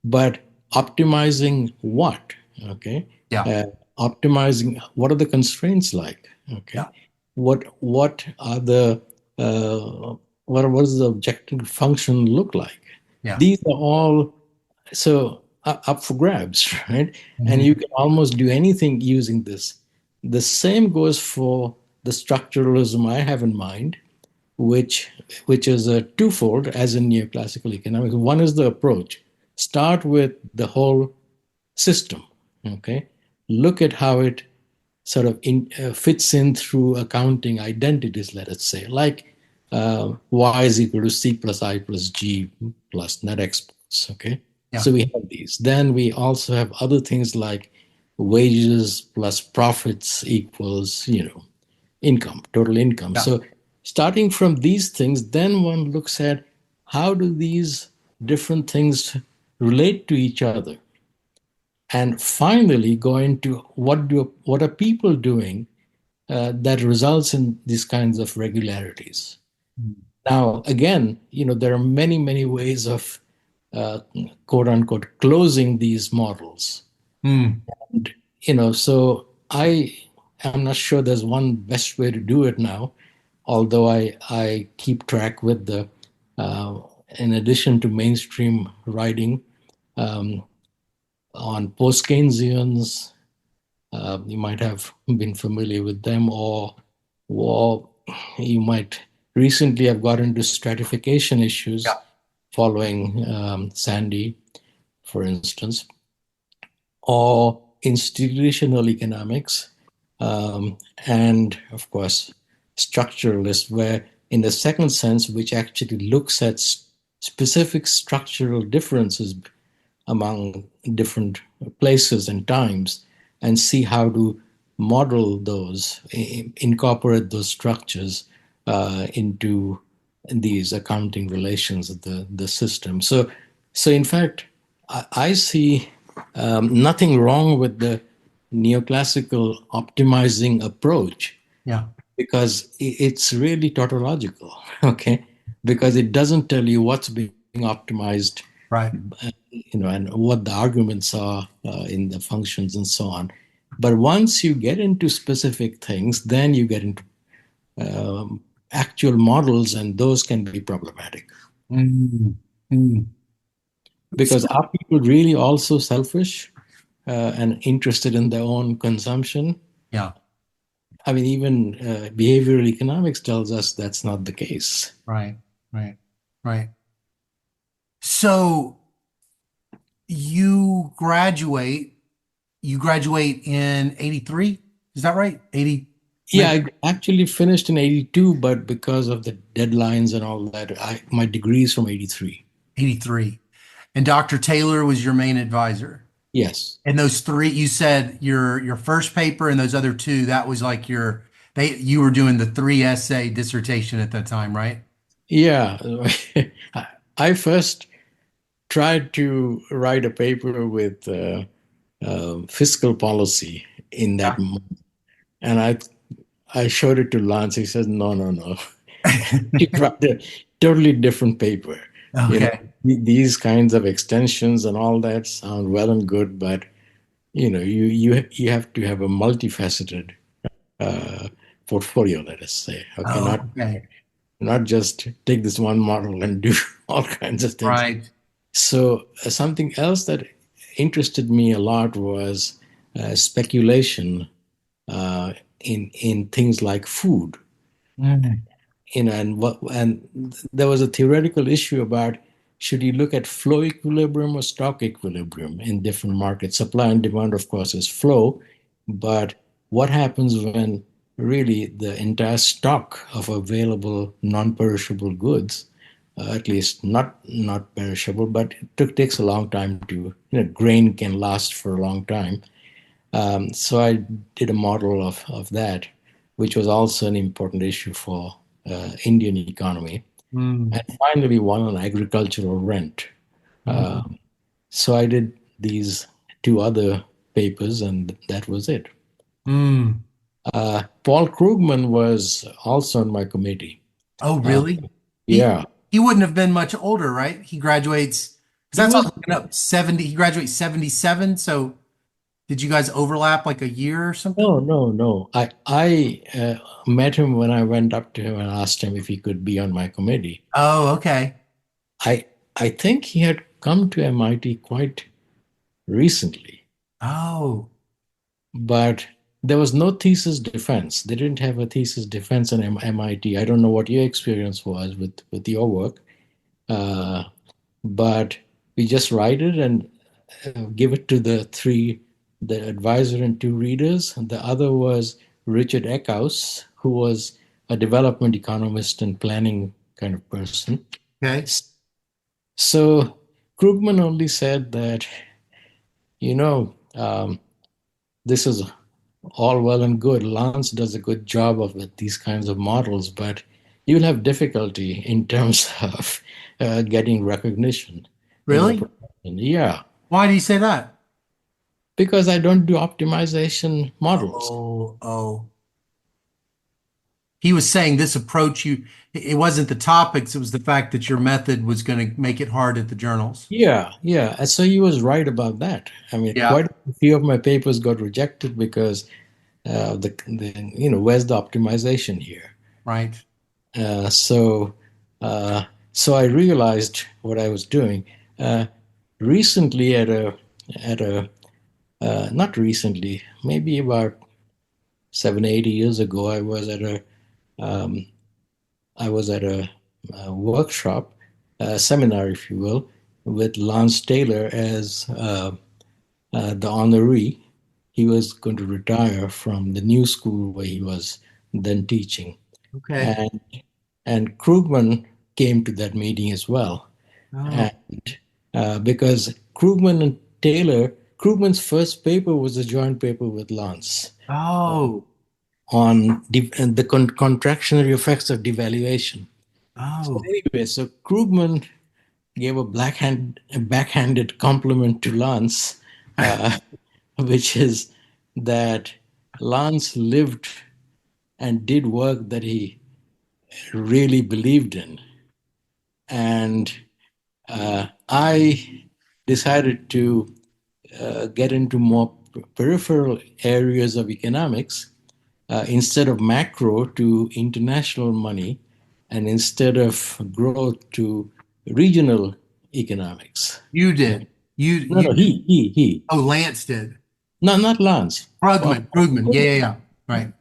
But optimizing what? Okay. yeah, Uh, Optimizing what are the constraints like? Okay. yeah, What are the uh, what does the objective function look like? yeah. These are all so up for grabs, right? And Mhm. you can almost do anything using this. The same goes for the structuralism I have in mind, which which is a twofold, as in neoclassical economics. One is the approach. Start with the whole system, okay? Look at how it sort of fits in through accounting identities, let us say, like y is equal to c plus I plus g plus net exports, okay? Yeah, So we have these. Then we also have other things like wages plus profits equals, income, total income. yeah. So starting from these things, then one looks at how do these different things relate to each other, and finally go into what are people doing that results in these kinds of regularities. Now, again, there are many ways of uh, quote unquote closing these models. Mm, And, so I'm not sure there's one best way to do it now, although I keep track with uh, in addition to mainstream writing um, on post Keynesians. You might have been familiar with them, or you might recently have got into stratification issues yeah, following Sandy, for instance, or institutional economics, and of course, structuralist, where in the second sense, which actually looks at specific structural differences among different places and times and see how to model those, incorporate those structures into these accounting relations of the system. So in fact, I see nothing wrong with the neoclassical optimizing approach yeah. because it's really tautological, okay? Because it doesn't tell you what's being optimized, Right. and what the arguments are in the functions and so on. But once you get into specific things, then you get into actual models, and those can be problematic. Mm, mm. Because are people really also selfish and interested in their own consumption? Yeah, I mean, even behavioral economics tells us that's not the case. right, right, right. So you graduate, you graduate in 83, is that right? 80, Yeah, I actually finished in 82, but because of the deadlines and all that, my degree is from 83. 83. And Dr. Taylor was your main advisor. Yes. And those three, you said your first paper and those other two, that was like you were doing the three essay dissertation at that time, right? Yeah. I first tried to write a paper with fiscal policy in that month. And I showed it to Lance. He says, no, no, no. He brought a totally different paper. You know, Okay. these kinds of extensions and all that sound well and good, but you have to have a multifaceted uh, portfolio, let us say. Okay, Oh, not okay. not just take this one model and do all kinds of things. Right. So something else that interested me a lot was speculation in things like food. Mm. And there was a theoretical issue about should you look at flow equilibrium or stock equilibrium in different markets. Supply and demand, of course, is flow, but what happens when really the entire stock of available non-perishable goods, at least not perishable, but takes a long time to, grain can last for a long time. So I did a model of that, which was also an important issue for Indian economy. Mm. And finally, one on agricultural rent. Uh, Mm. so I did these two other papers, and that was it. Mm. Paul Krugman was also on my committee. Oh, Uh, really? He yeah, he wouldn't have been much older, right? He graduates because he that's what was. I'm looking up. 70. He graduates 77. So did you guys overlap like a year or something? No, no, no. I met him when I went up to him and asked him if he could be on my committee. Oh, okay. I I think he had come to MIT quite recently, Oh, but there was no thesis defense. They didn't have a thesis defense on MIT. I don't know what your experience was with your work, uh, but we just write it and give it to the advisor and two readers. The other was Richard Eckhouse, who was a development economist and planning kind of person. okay. So Krugman only said that, you know, this is all well and good. Lance does a good job of these kinds of models, but you'll have difficulty in terms of getting recognition in your Really? profession. Yeah, Why do you say that? because I don't do optimization models. Oh, oh. He was saying this approach it wasn't the topics, it was the fact that your method was going to make it hard at the journals. Yeah, yeah. And so he was right about that. I mean, Yeah. quite a few of my papers got rejected because where's the optimization here? Right. Uh, so, uh, so I realized what I was doing. Uh, recently, at a not recently, maybe about 7, 8 years ago, I was at a workshop, a seminar, if you will, with Lance Taylor as the honoree. He was going to retire from the new school where he was then teaching, Okay. and Krugman came to that meeting as well, Oh, and because Krugman and Taylor, Krugman's first paper was a joint paper with Lance oh, on the contractionary effects of devaluation. So oh. anyway, so Krugman gave a backhanded compliment to Lance, uh, which is that Lance lived and did work that he really believed in. And I decided to get into more peripheral areas of economics instead of macro to international money and instead of growth to regional economics. You did. No, You no, did. he. Oh, Lance did. No, not Lance. Krugman. Yeah, yeah, yeah. Right.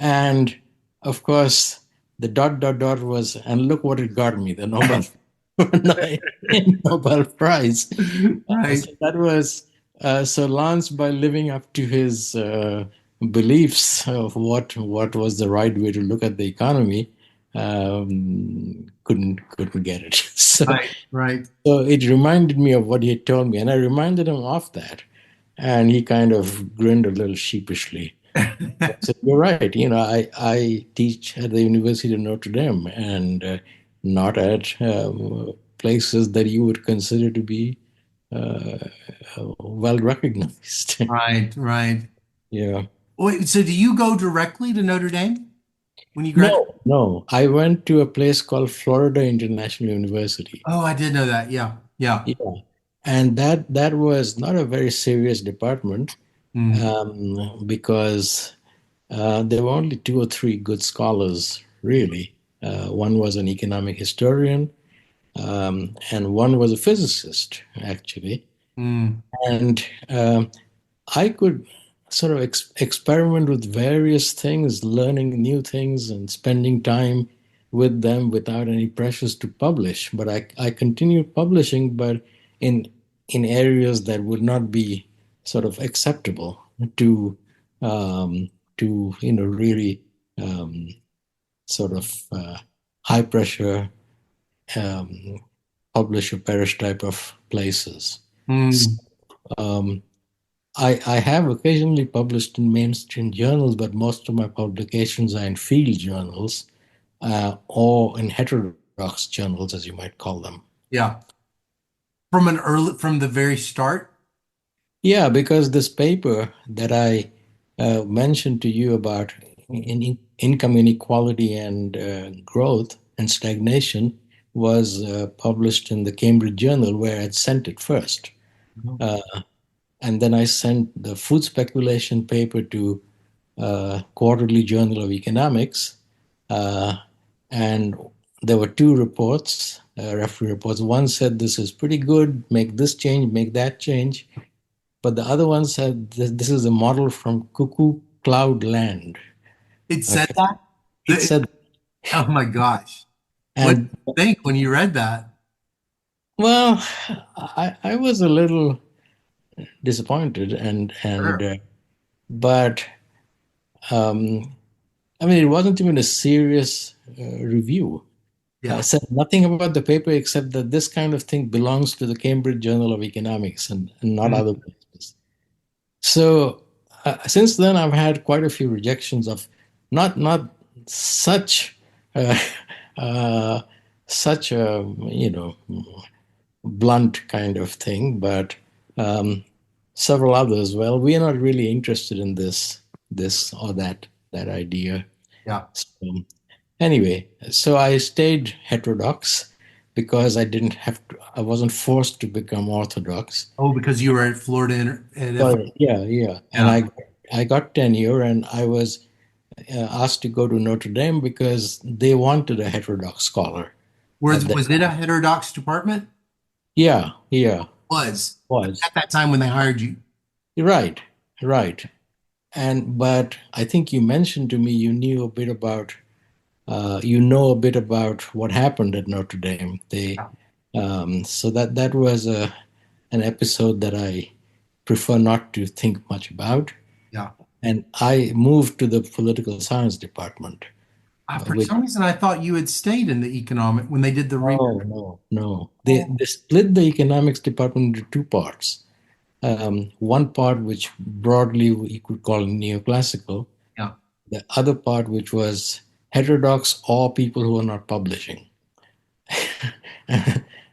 And of course, the dot dot dot was, and look what it got me, the Nobel Nobel Prize. Right. So that was so Lance, by living up to his beliefs of what was the right way to look at the economy, couldn't get it. So Right. Right. so it reminded me of what he had told me, and I reminded him of that, and he kind of grinned a little sheepishly. So you're right. I teach at the University of Notre Dame, and not at places that you would consider to be uh, well recognized. Right, right. Yeah. Wait, so do you go directly to Notre Dame when you graduate? No, no. I went to a place called Florida International University. Oh, I did know that. Yeah, yeah. Yeah. And that was not a very serious department, Mm, because there were only two or three good scholars, really. One was an economic historian, and one was a physicist, actually. mm, And I could sort of experiment with various things, learning new things and spending time with them without any pressures to publish. But I continued publishing, but in in areas that would not be sort of acceptable to really um, sort of high pressure, um, publish or perish type of places. mm. Um, I have occasionally published in mainstream journals, but most of my publications are in field journals, or in heterodox journals, as you might call them. Yeah. From the very start. Yeah, because this paper that I mentioned to you about income inequality and growth and stagnation was published in the Cambridge Journal, where I'd sent it first. Uh, and then I sent the food speculation paper to Quarterly Journal of Economics, uh, and there were two reports, referee reports. One said this is pretty good, make this change, make that change, but the other one said this is a model from Cuckoo Cloud Land. It said Okay, that. it said, Oh my gosh. What did and you think when you read that? well, I was a little disappointed, and Sure. but um, I mean, it wasn't even a serious review. Yeah. Said nothing about the paper except that this kind of thing belongs to the Cambridge Journal of Economics and not Mm. other places. So since then, I've had quite a few rejections of not such uh, uh, such a blunt kind of thing, but um, several others. Well, we are not really interested in this or that idea. Yeah. So, anyway, so I stayed heterodox because I wasn't forced to become orthodox. Oh, because you were at Well, yeah, yeah. And Yeah. I got tenure and I was asked to go to Notre Dame because they wanted a heterodox scholar at that Was it a time. heterodox department? Yeah, yeah, Was was. at that time when they hired you. Right, right. And but I think you mentioned to me you know a bit about what happened at Notre Dame. They Yeah. so that was an episode that I prefer not to think much about. Yeah. And I moved to the political science department, For which some reason, I thought you had stayed in the economic when they did the re. no. Oh, They split the economics department into two parts. One part which broadly you could call neoclassical, yeah. the other part which was heterodox or people who are not publishing.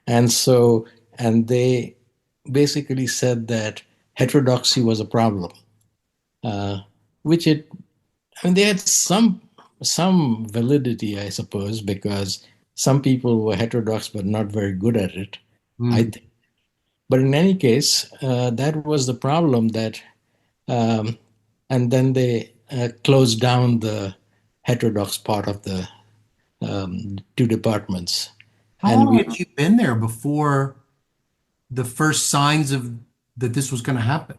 and so and they basically said that heterodoxy was a problem, uh, which it I mean they had some validity, I suppose, because some people were heterodox but not very good at it, I Mm. think. But in any case, that was the problem that um, and then they closed down the heterodox part of the two departments. How And long we had you been there before the first signs of that this was going to happen?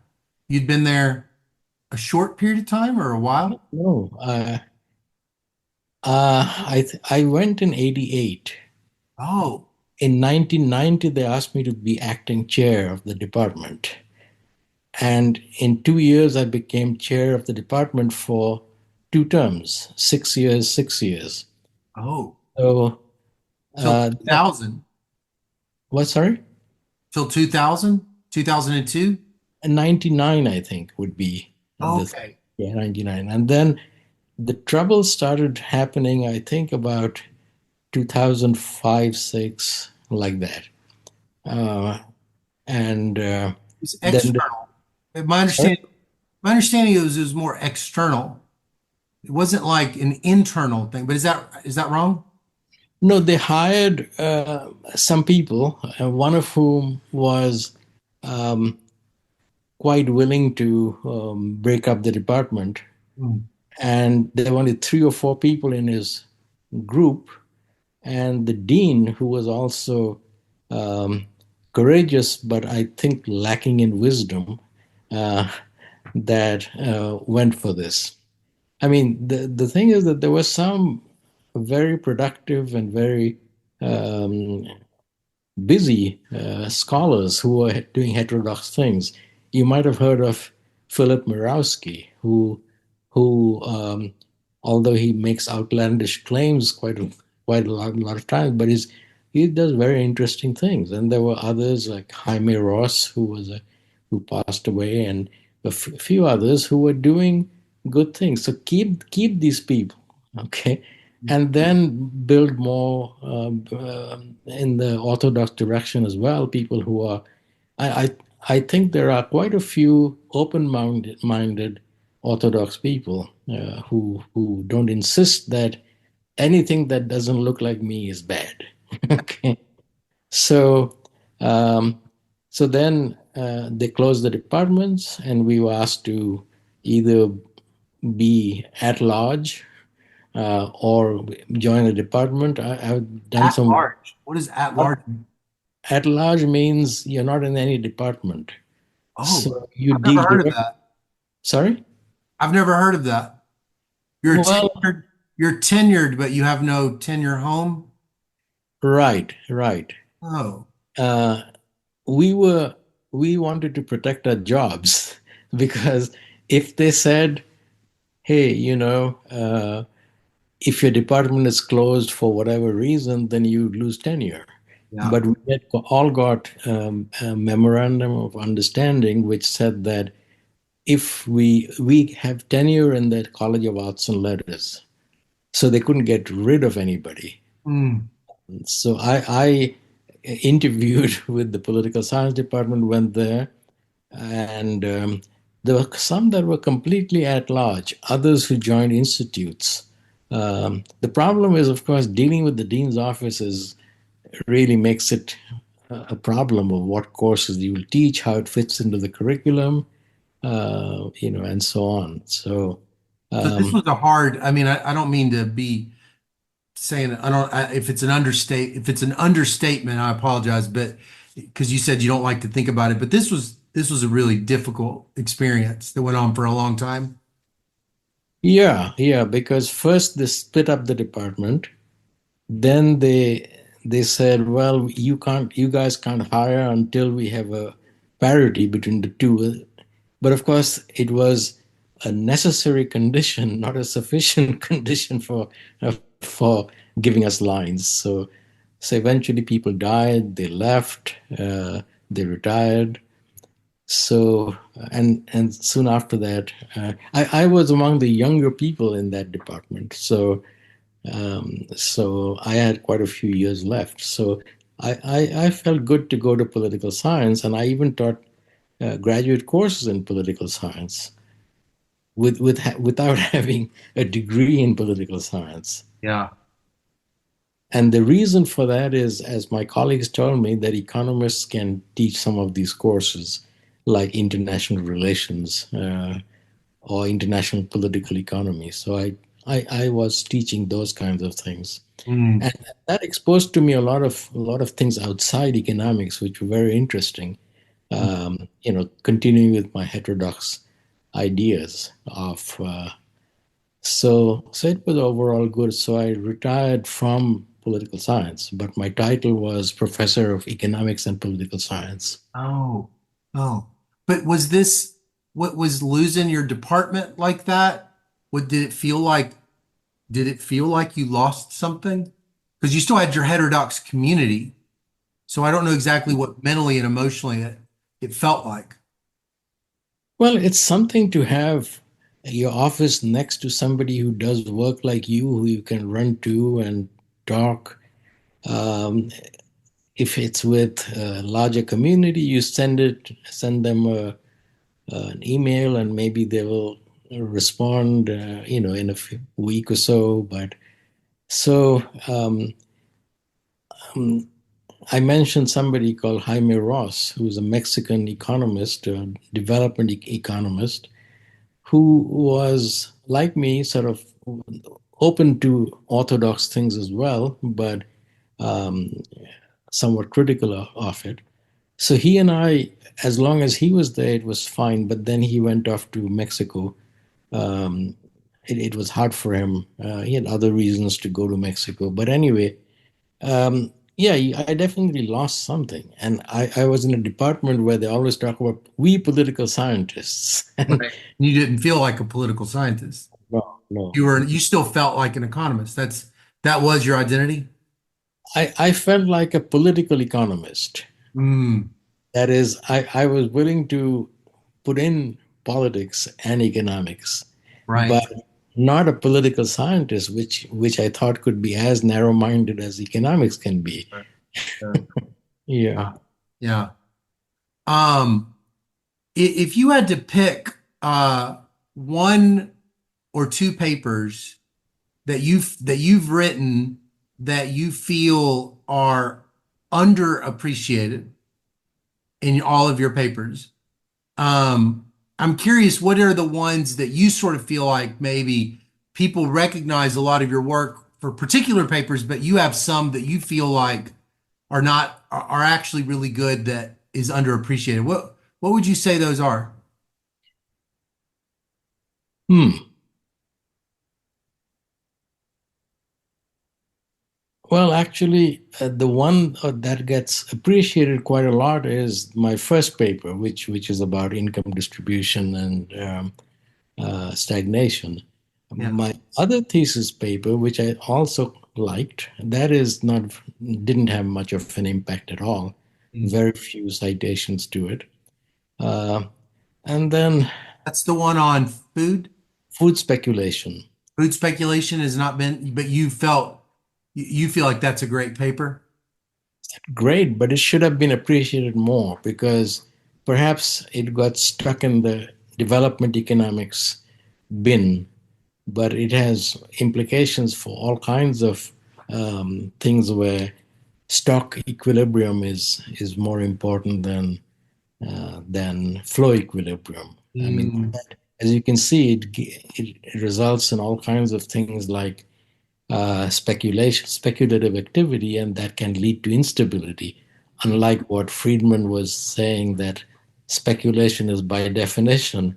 You'd been there a short period of time or a while? no, I went in '88. Oh, In 1990, they asked me to be acting chair of the department. And in 2 years, I became chair of the department for two terms, 6 years, 6 years. oh, So, till uh, 2000, what, sorry? till 2000, 2002. 99, I think, would be the, Okay. yeah, 99. And then the trouble started happening, I think, about 2005, 6, like that. Uh, and It's then the, external. My sorry? understanding, my understanding is more external. It wasn't like an internal thing, but is that wrong? No, they hired some people, one of whom was um, quite willing to break up the department. Mm. And there were only 3 or 4 people in his group. And the dean, who was also um, courageous, but I think lacking in wisdom, uh, that went for this. I mean, the thing is that there were some very productive and very um, busy scholars who were doing heterodox things. You might have heard of Philip Mirowski, who although he makes outlandish claims quite a lot of times, but he does very interesting things. And there were others like Jaime Ross, who passed away, and few others who were doing good things. So keep these people, okay, and then build more in the orthodox direction as well. People who are, I, I, I think there are quite a few open-minded orthodox people who don't insist that anything that doesn't look like me is bad. Okay, so um, so then they closed the departments, and we were asked to either be at large or join a department. I've done At some. large. What does at large mean? At large means you're not in any department, Oh, so you I've never deal heard of direct. that. Sorry. I've never heard of that. You're Well, tenured, you're tenured, but you have no tenure home. right, right. Oh, Uh, we were we wanted to protect our jobs because if they said, "Hey, if your department is closed for whatever reason, then you lose tenure." yeah. But we had all got a memorandum of understanding which said that if we have tenure in the College of Arts and Letters, so they couldn't get rid of anybody. Mm. So I interviewed with the political science department, went there, and there were some that were completely at large, others who joined institutes. The problem is, of course, dealing with the dean's offices really makes it a problem of what courses you will teach, how it fits into the curriculum, and so on. So, So this um, was a hard, I mean, I don't mean to be saying, if it's an understatement, I apologize, but because you said you don't like to think about it, but this was a really difficult experience that went on for a long time. yeah, yeah, because first they split up the department, then they said, well, you guys can't hire until we have a parity between the two. But of course, it was a necessary condition, not a sufficient condition for giving us lines. So eventually, people died. They left. They retired. So and soon after that, I was among the younger people in that department. So I had quite a few years left. So I felt good to go to political science, and I even taught graduate courses in political science without having a degree in political science. Yeah. And the reason for that is, as my colleagues told me, that economists can teach some of these courses, like international relations or international political economy. So I was teaching those kinds of things, Mm. and that exposed to me a lot of things outside economics, which were very interesting. Continuing with my heterodox ideas of so it was overall good. So I retired from political science, but my title was professor of economics and political science. Oh, oh. But what was losing your department like that? What did it feel like you lost something? Because you still had your heterodox community. So I don't know exactly what mentally and emotionally it felt like. Well, it's something to have your office next to somebody who does work like you, who you can run to and talk. Um, if it's with a larger community, you send them an email, and maybe they will respond, in a week or so. But so um, I mentioned somebody called Jaime Ross, who's a Mexican economist, a development economist, who was like me, sort of open to orthodox things as well, but um, somewhat critical of it. So he and I, as long as he was there, it was fine. But then he went off to Mexico. Um, it was hard for him. He had other reasons to go to Mexico. But anyway, yeah, I definitely lost something. And I was in a department where they always talk about we political scientists. And Right. You didn't feel like a political scientist. no, no. You still felt like an economist. That was your identity. I felt like a political economist. Mm, That is, I was willing to put in politics and economics, right. but not a political scientist, which I thought could be as narrow-minded as economics can be. Right. Sure. Yeah. Yeah. Um, if you had to pick one or two papers that you've written that you feel are underappreciated in all of your papers, I'm curious, what are the ones that you sort of feel like maybe people recognize a lot of your work for particular papers, but you have some that you feel like are actually really good that is underappreciated. What would you say those are? Hmm. Well, actually, the one that gets appreciated quite a lot is my first paper, which is about income distribution and stagnation. Yeah. My other thesis paper, which I also liked, that is not didn't have much of an impact at all. Mm. Very few citations to it. Uh, and then That's the one on food. food speculation. Food speculation has not been, but you feel like that's a great paper. Great, but it should have been appreciated more because perhaps it got stuck in the development economics bin, but it has implications for all kinds of things where stock equilibrium is more important than flow equilibrium. I mean, Mm, as you can see, it results in all kinds of things like speculative activity, and that can lead to instability. Unlike what Friedman was saying, that speculation is by definition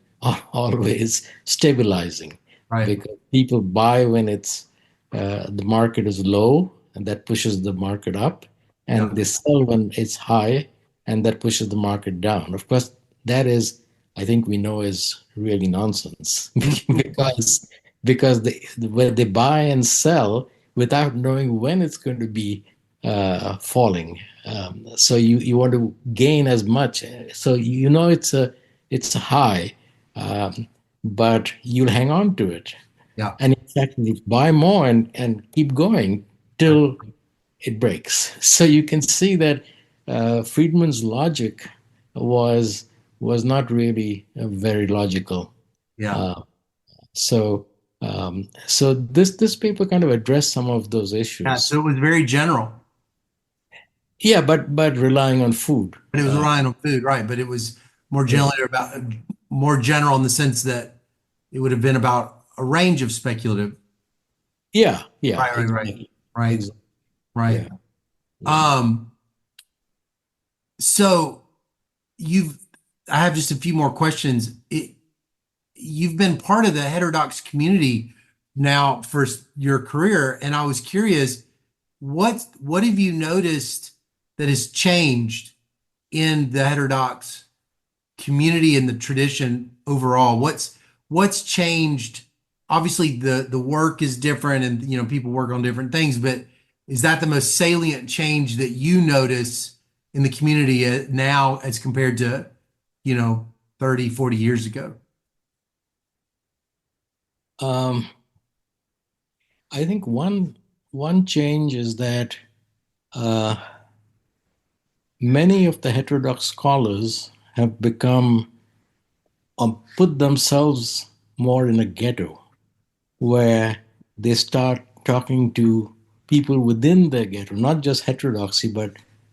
always stabilizing, right. because people buy when the market is low, and that pushes the market up, Yeah. and they sell when it's high, and that pushes the market down. Of course, that is, I think we know, is really nonsense because when they buy and sell without knowing when it's going to be falling. So you want to gain as much. So you know it's a high, um, but you'll hang on to it. Yeah. And in fact, you buy more and keep going Right. till it breaks. So you can see that Friedman's logic was was not really very logical. Yeah. Uh, so this paper kind of addressed some of those Yeah. issues. So it was very general, Yeah, but relying on food. but it was relying on food, right? But it was more Yeah, generally about more general in the sense that it would have been about a range of speculative. yeah, Right. Right. Right. exactly, Right. exactly. Right. Yeah, yeah. Um, so you've, I have just a few more questions. You've been part of the heterodox community now for your career, and I was curious, what have you noticed that has changed in the heterodox community and the tradition overall? What's changed? Obviously, the work is different, and people work on different things, but is that the most salient change that you notice in the community now as compared to, 30, 40 years ago? Um, I think one change is that uh, many of the heterodox scholars have become put themselves more in a ghetto where they start talking to people within the ghetto, not just heterodoxy, but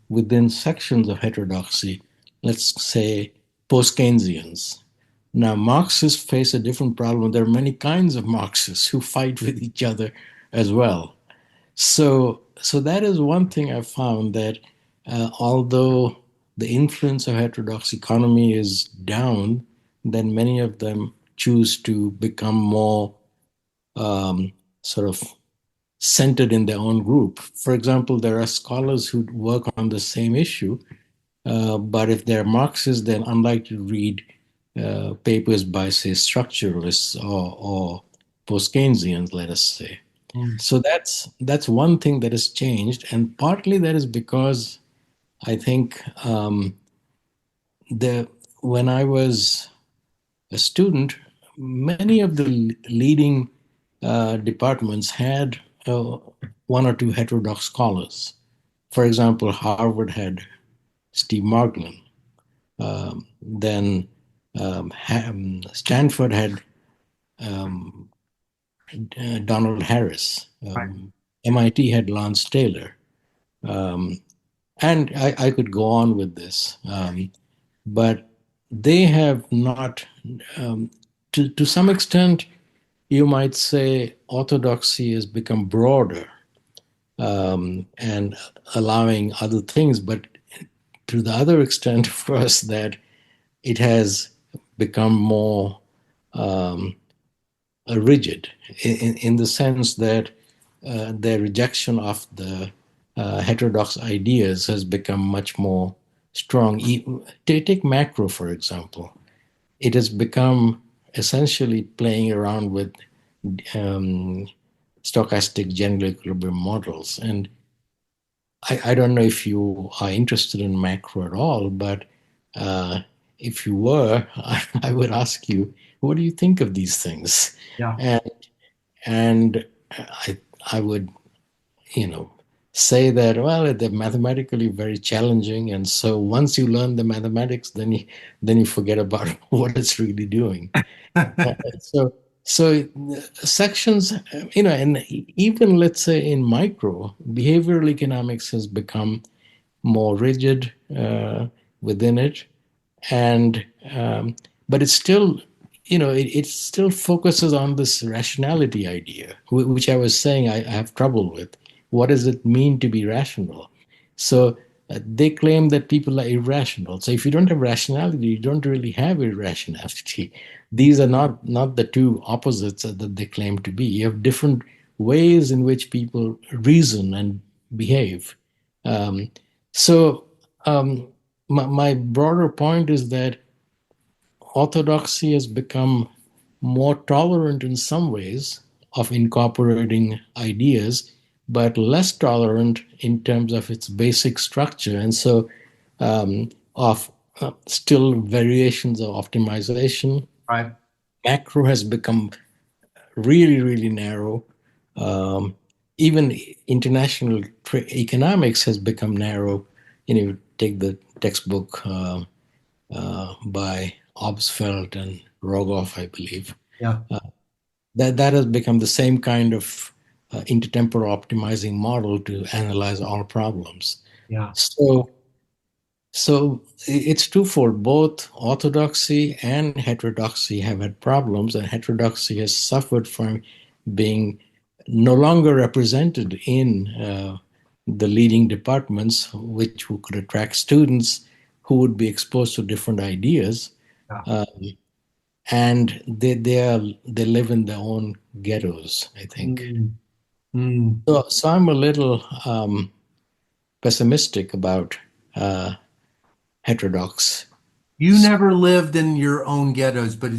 within sections of heterodoxy, let's say post Keynesians. Now, Marxists face a different problem. There are many kinds of Marxists who fight with each other as well. So that is one thing I found that although the influence of heterodox economy is down, then many of them choose to become more sort of centered in their own group. For example, there are scholars who work on the same issue, but if they're Marxists, they're unlikely to read papers by, say, structuralists or post Keynesians, let us say. Mm. So that's one thing that has changed, and partly that is because I think the when I was a student, many of the leading departments had one or two heterodox scholars. For example, Harvard had Steve Margolin. Then Stanford had Donald Harris. Right. MIT had Lance Taylor. And I could go on with this, but they have not, to some extent, you might say orthodoxy has become broader and allowing other things, but to the other extent, of course, that it has become more rigid in the sense that their rejection of the heterodox ideas has become much more strong. Take macro, for example. It has become essentially playing around with um, stochastic general equilibrium models. And I don't know if you are interested in macro at all, but if you were, I would ask you, what do you think of these things? Yeah. And and I would, you know, say that, well, they're mathematically very challenging, and so once you learn the mathematics, then you forget about what it's really doing. So so sections, and even let's say in micro, behavioral economics has become more rigid within it, and but it's still, it still focuses on this rationality idea, which I was saying I have trouble with. What does it mean to be rational? So they claim that people are irrational. So if you don't have rationality, you don't really have irrationality. These are not the two opposites that they claim to be. You have different ways in which people reason and behave. um, so my broader point is that orthodoxy has become more tolerant in some ways of incorporating ideas, but less tolerant in terms of its basic structure. And so, of still variations of optimization. Right. Macro has become really, really narrow. Um, Even international economics has become narrow. You take the textbook by Obsfeld and Rogoff, I believe. Yeah. That has become the same kind of intertemporal optimizing model to analyze all problems. Yeah. So it's twofold. Both orthodoxy and heterodoxy have had problems, and heterodoxy has suffered from being no longer represented in the leading departments, which could attract students who would be exposed to different ideas, Yeah. and they live in their own ghettos, I think. Mm. Mm. So I'm a little pessimistic about heterodox. You never lived in your own ghettos, but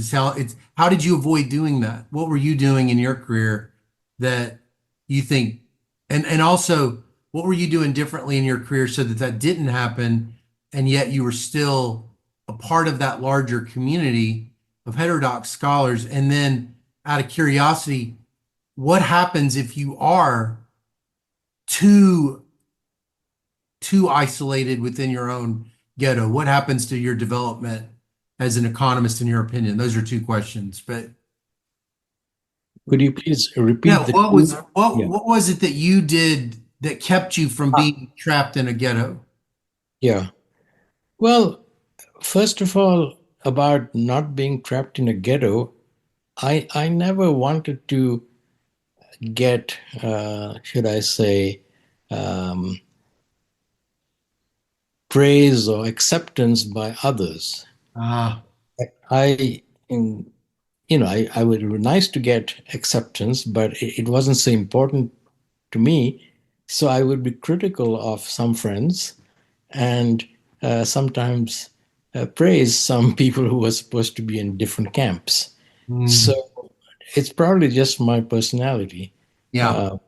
how did you avoid doing that? What were you doing in your career that you think, and also what were you doing differently in your career so that that didn't happen, and yet you were still a part of that larger community of heterodox scholars? And then out of curiosity, what happens if you are too too isolated within your own ghetto? What happens to your development as an economist, in your opinion? Those are two questions. But Could you please repeat yeah, the two? Yeah, what was it that you did that kept you from being trapped in a ghetto? yeah. Well, first of all, about not being trapped in a ghetto, I never wanted to get, should I say, um, praise or acceptance by others. Ah, I, I would it was nice to get acceptance, but it wasn't so important to me. So I would be critical of some friends and sometimes praise some people who were supposed to be in different camps. So mm, it's probably just my personality yeah, to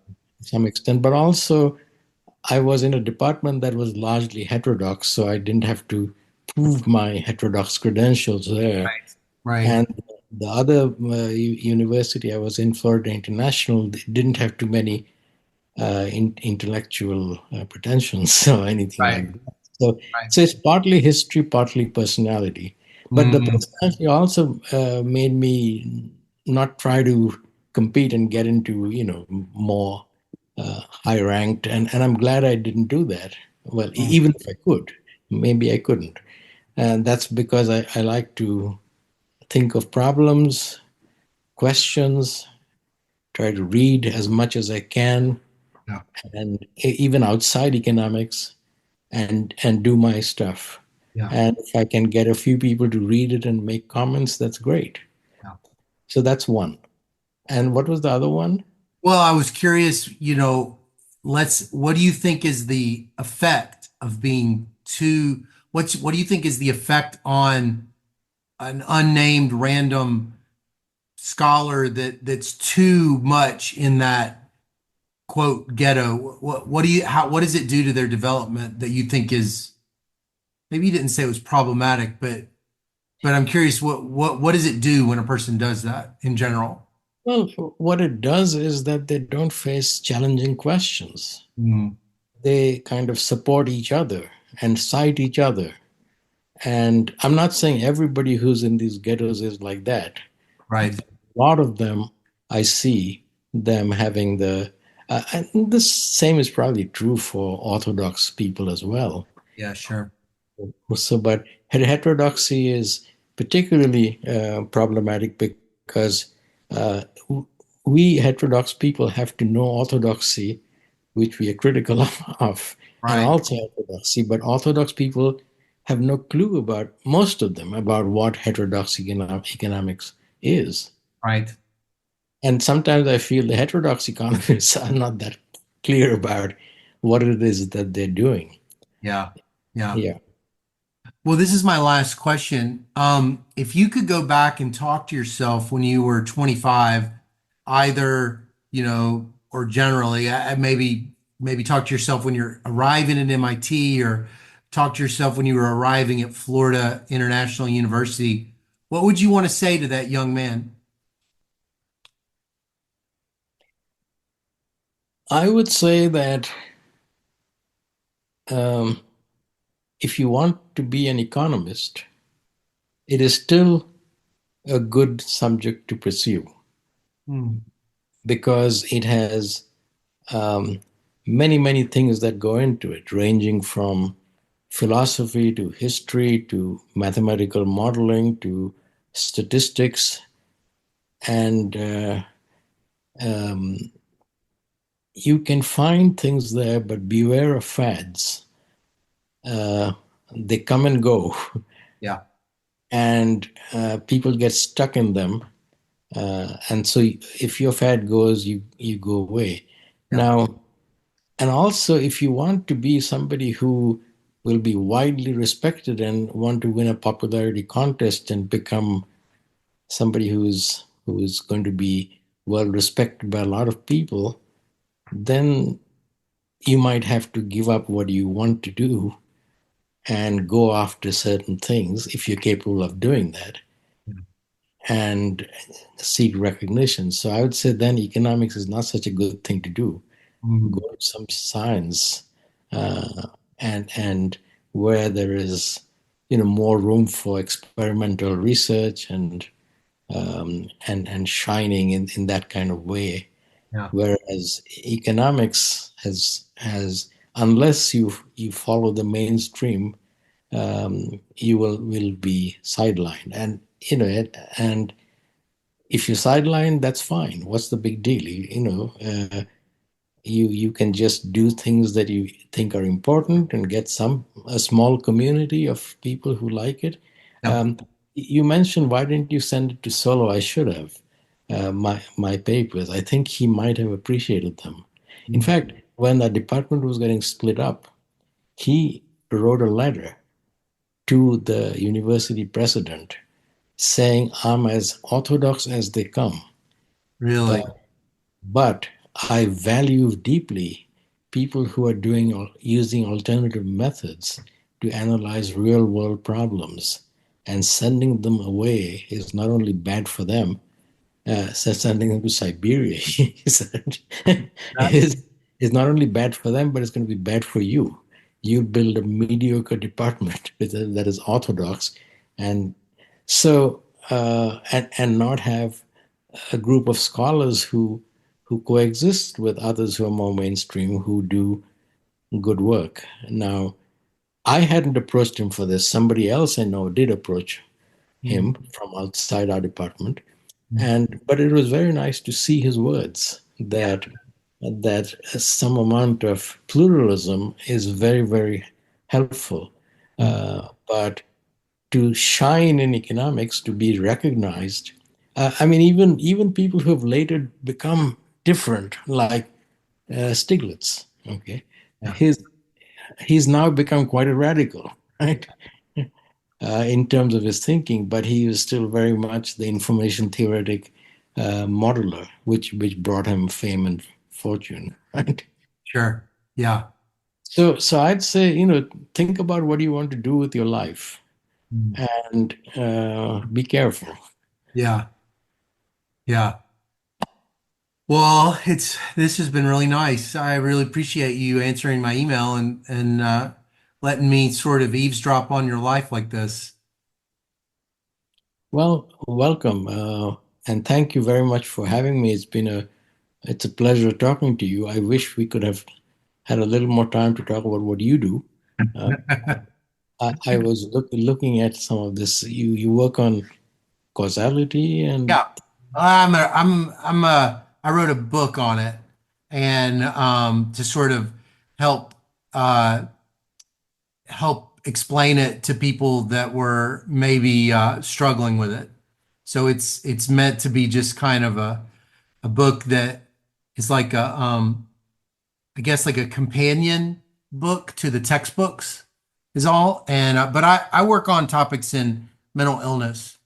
some extent, but also I was in a department that was largely heterodox, so I didn't have to prove my heterodox credentials there. right. And the other university I was in, Florida International, didn't have too many intellectual pretensions or anything Right. like that. So, Right. so it's partly history, partly personality. But the Mm, personality also made me not try to compete and get into, more high ranked. And I'm glad I didn't do that. Well, mm, even if I could, maybe I couldn't. And that's because I like to think of problems, questions, try to read as much as I can, yeah, and even outside economics, and do my stuff. yeah, And if I can get a few people to read it and make comments, that's great. yeah. So that's one. And what was the other one? Well, I was curious, what do you think is the effect of being too, what do you think is the effect on an unnamed random scholar that's too much in that quote ghetto? What does it do to their development that you think is, maybe you didn't say it was problematic, but I'm curious, what does it do when a person does that in general? Well, what it does is that they don't face challenging questions. Mm, They kind of support each other and cite each other. And I'm not saying everybody who's in these ghettos is like that. right. A lot of them, I see them having and the same is probably true for Orthodox people as well. Yeah, sure. So, but heterodoxy is particularly problematic because uh, we heterodox people have to know orthodoxy, which we are critical of, and Right. also orthodoxy. But Orthodox people have no clue about, most of them, about what heterodox economics is. Right. And sometimes I feel the heterodox economists are not that clear about what it is that they're doing. Yeah. Yeah. Yeah. Well, this is my last question. If you could go back and talk to yourself when you were 25, either, or generally, maybe talk to yourself when you're arriving at MIT or talk to yourself when you were arriving at Florida International University, what would you want to say to that young man? I would say that um, if you want to be an economist, it is still a good subject to pursue Hmm. because it has um, many, many things that go into it, ranging from philosophy to history to mathematical modeling to statistics. And um, you can find things there, but beware of fads. Uh, they come and go, Yeah. and people get stuck in them. And so if your fad goes, you go away. Yeah. Now, and also if you want to be somebody who will be widely respected and want to win a popularity contest and become somebody who's going to be well respected by a lot of people, then you might have to give up what you want to do and go after certain things if you're capable of doing that and seek recognition. So I would say then economics is not such a good thing to do. Hmm. Go to some science uh, and where there is more room for experimental research and shining in that kind of way. Yeah. Whereas economics has unless you follow the mainstream, you will be sidelined. And and if you sideline, that's fine. What's the big deal? You can just do things that you think are important and get a small community of people who like it. Yeah. You mentioned, why didn't you send it to Solo? I should have. My papers. I think he might have appreciated them. In fact, when the department was getting split up, he wrote a letter to the university president saying, "I'm as orthodox as they come, Really? but I value deeply people who are using alternative methods to analyze real world problems, and sending them away is not only bad for them, so sending them to Siberia," he said, is not only bad for them, but it's going to be bad for you. You build a mediocre department that is orthodox, and so and not have a group of scholars who coexist with others who are more mainstream, who do good work. Now, I hadn't approached him for this. Somebody else I know did approach him from outside our department, and but it was very nice to see his words that some amount of pluralism is very, very helpful. But to shine in economics, to be recognized, I mean, even people who have later become different, like Stiglitz, okay, Yeah. he's now become quite a radical, right? In terms of his thinking, but he is still very much the information theoretic modeler, which brought him fame and fortune, right? Sure. Yeah. So I'd say, think about what you want to do with your life, and be careful. Yeah. Yeah. Well, this has been really nice. I really appreciate you answering my email and letting me sort of eavesdrop on your life like this. Well, welcome, and thank you very much for having me. It's a pleasure talking to you. I wish we could have had a little more time to talk about what you do. Uh, I was looking at some of this. You work on causality and Yeah. I wrote a book on it and to sort of help uh help explain it to people that were maybe struggling with it. So it's meant to be just kind of a book that is like a I guess like a companion book to the textbooks is all. And but I work on topics in mental illness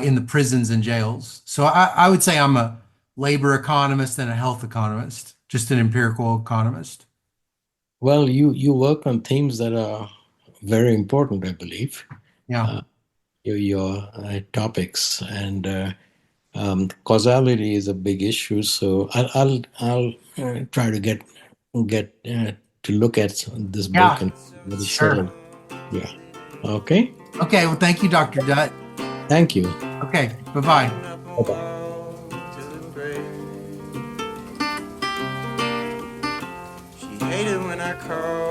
in the prisons and jails. So I would say I'm a labor economist and a health economist, just an empirical economist. well, you work on themes that are very important, I believe. Yeah. Your topics and causality is a big issue. So I'll try to get to look at this book Yeah. and what is Sure. said. Yeah. Okay. Okay. Well, thank you, Dr. Dutt. Thank you. Okay. Bye-bye. Bye bye. She hated when I called.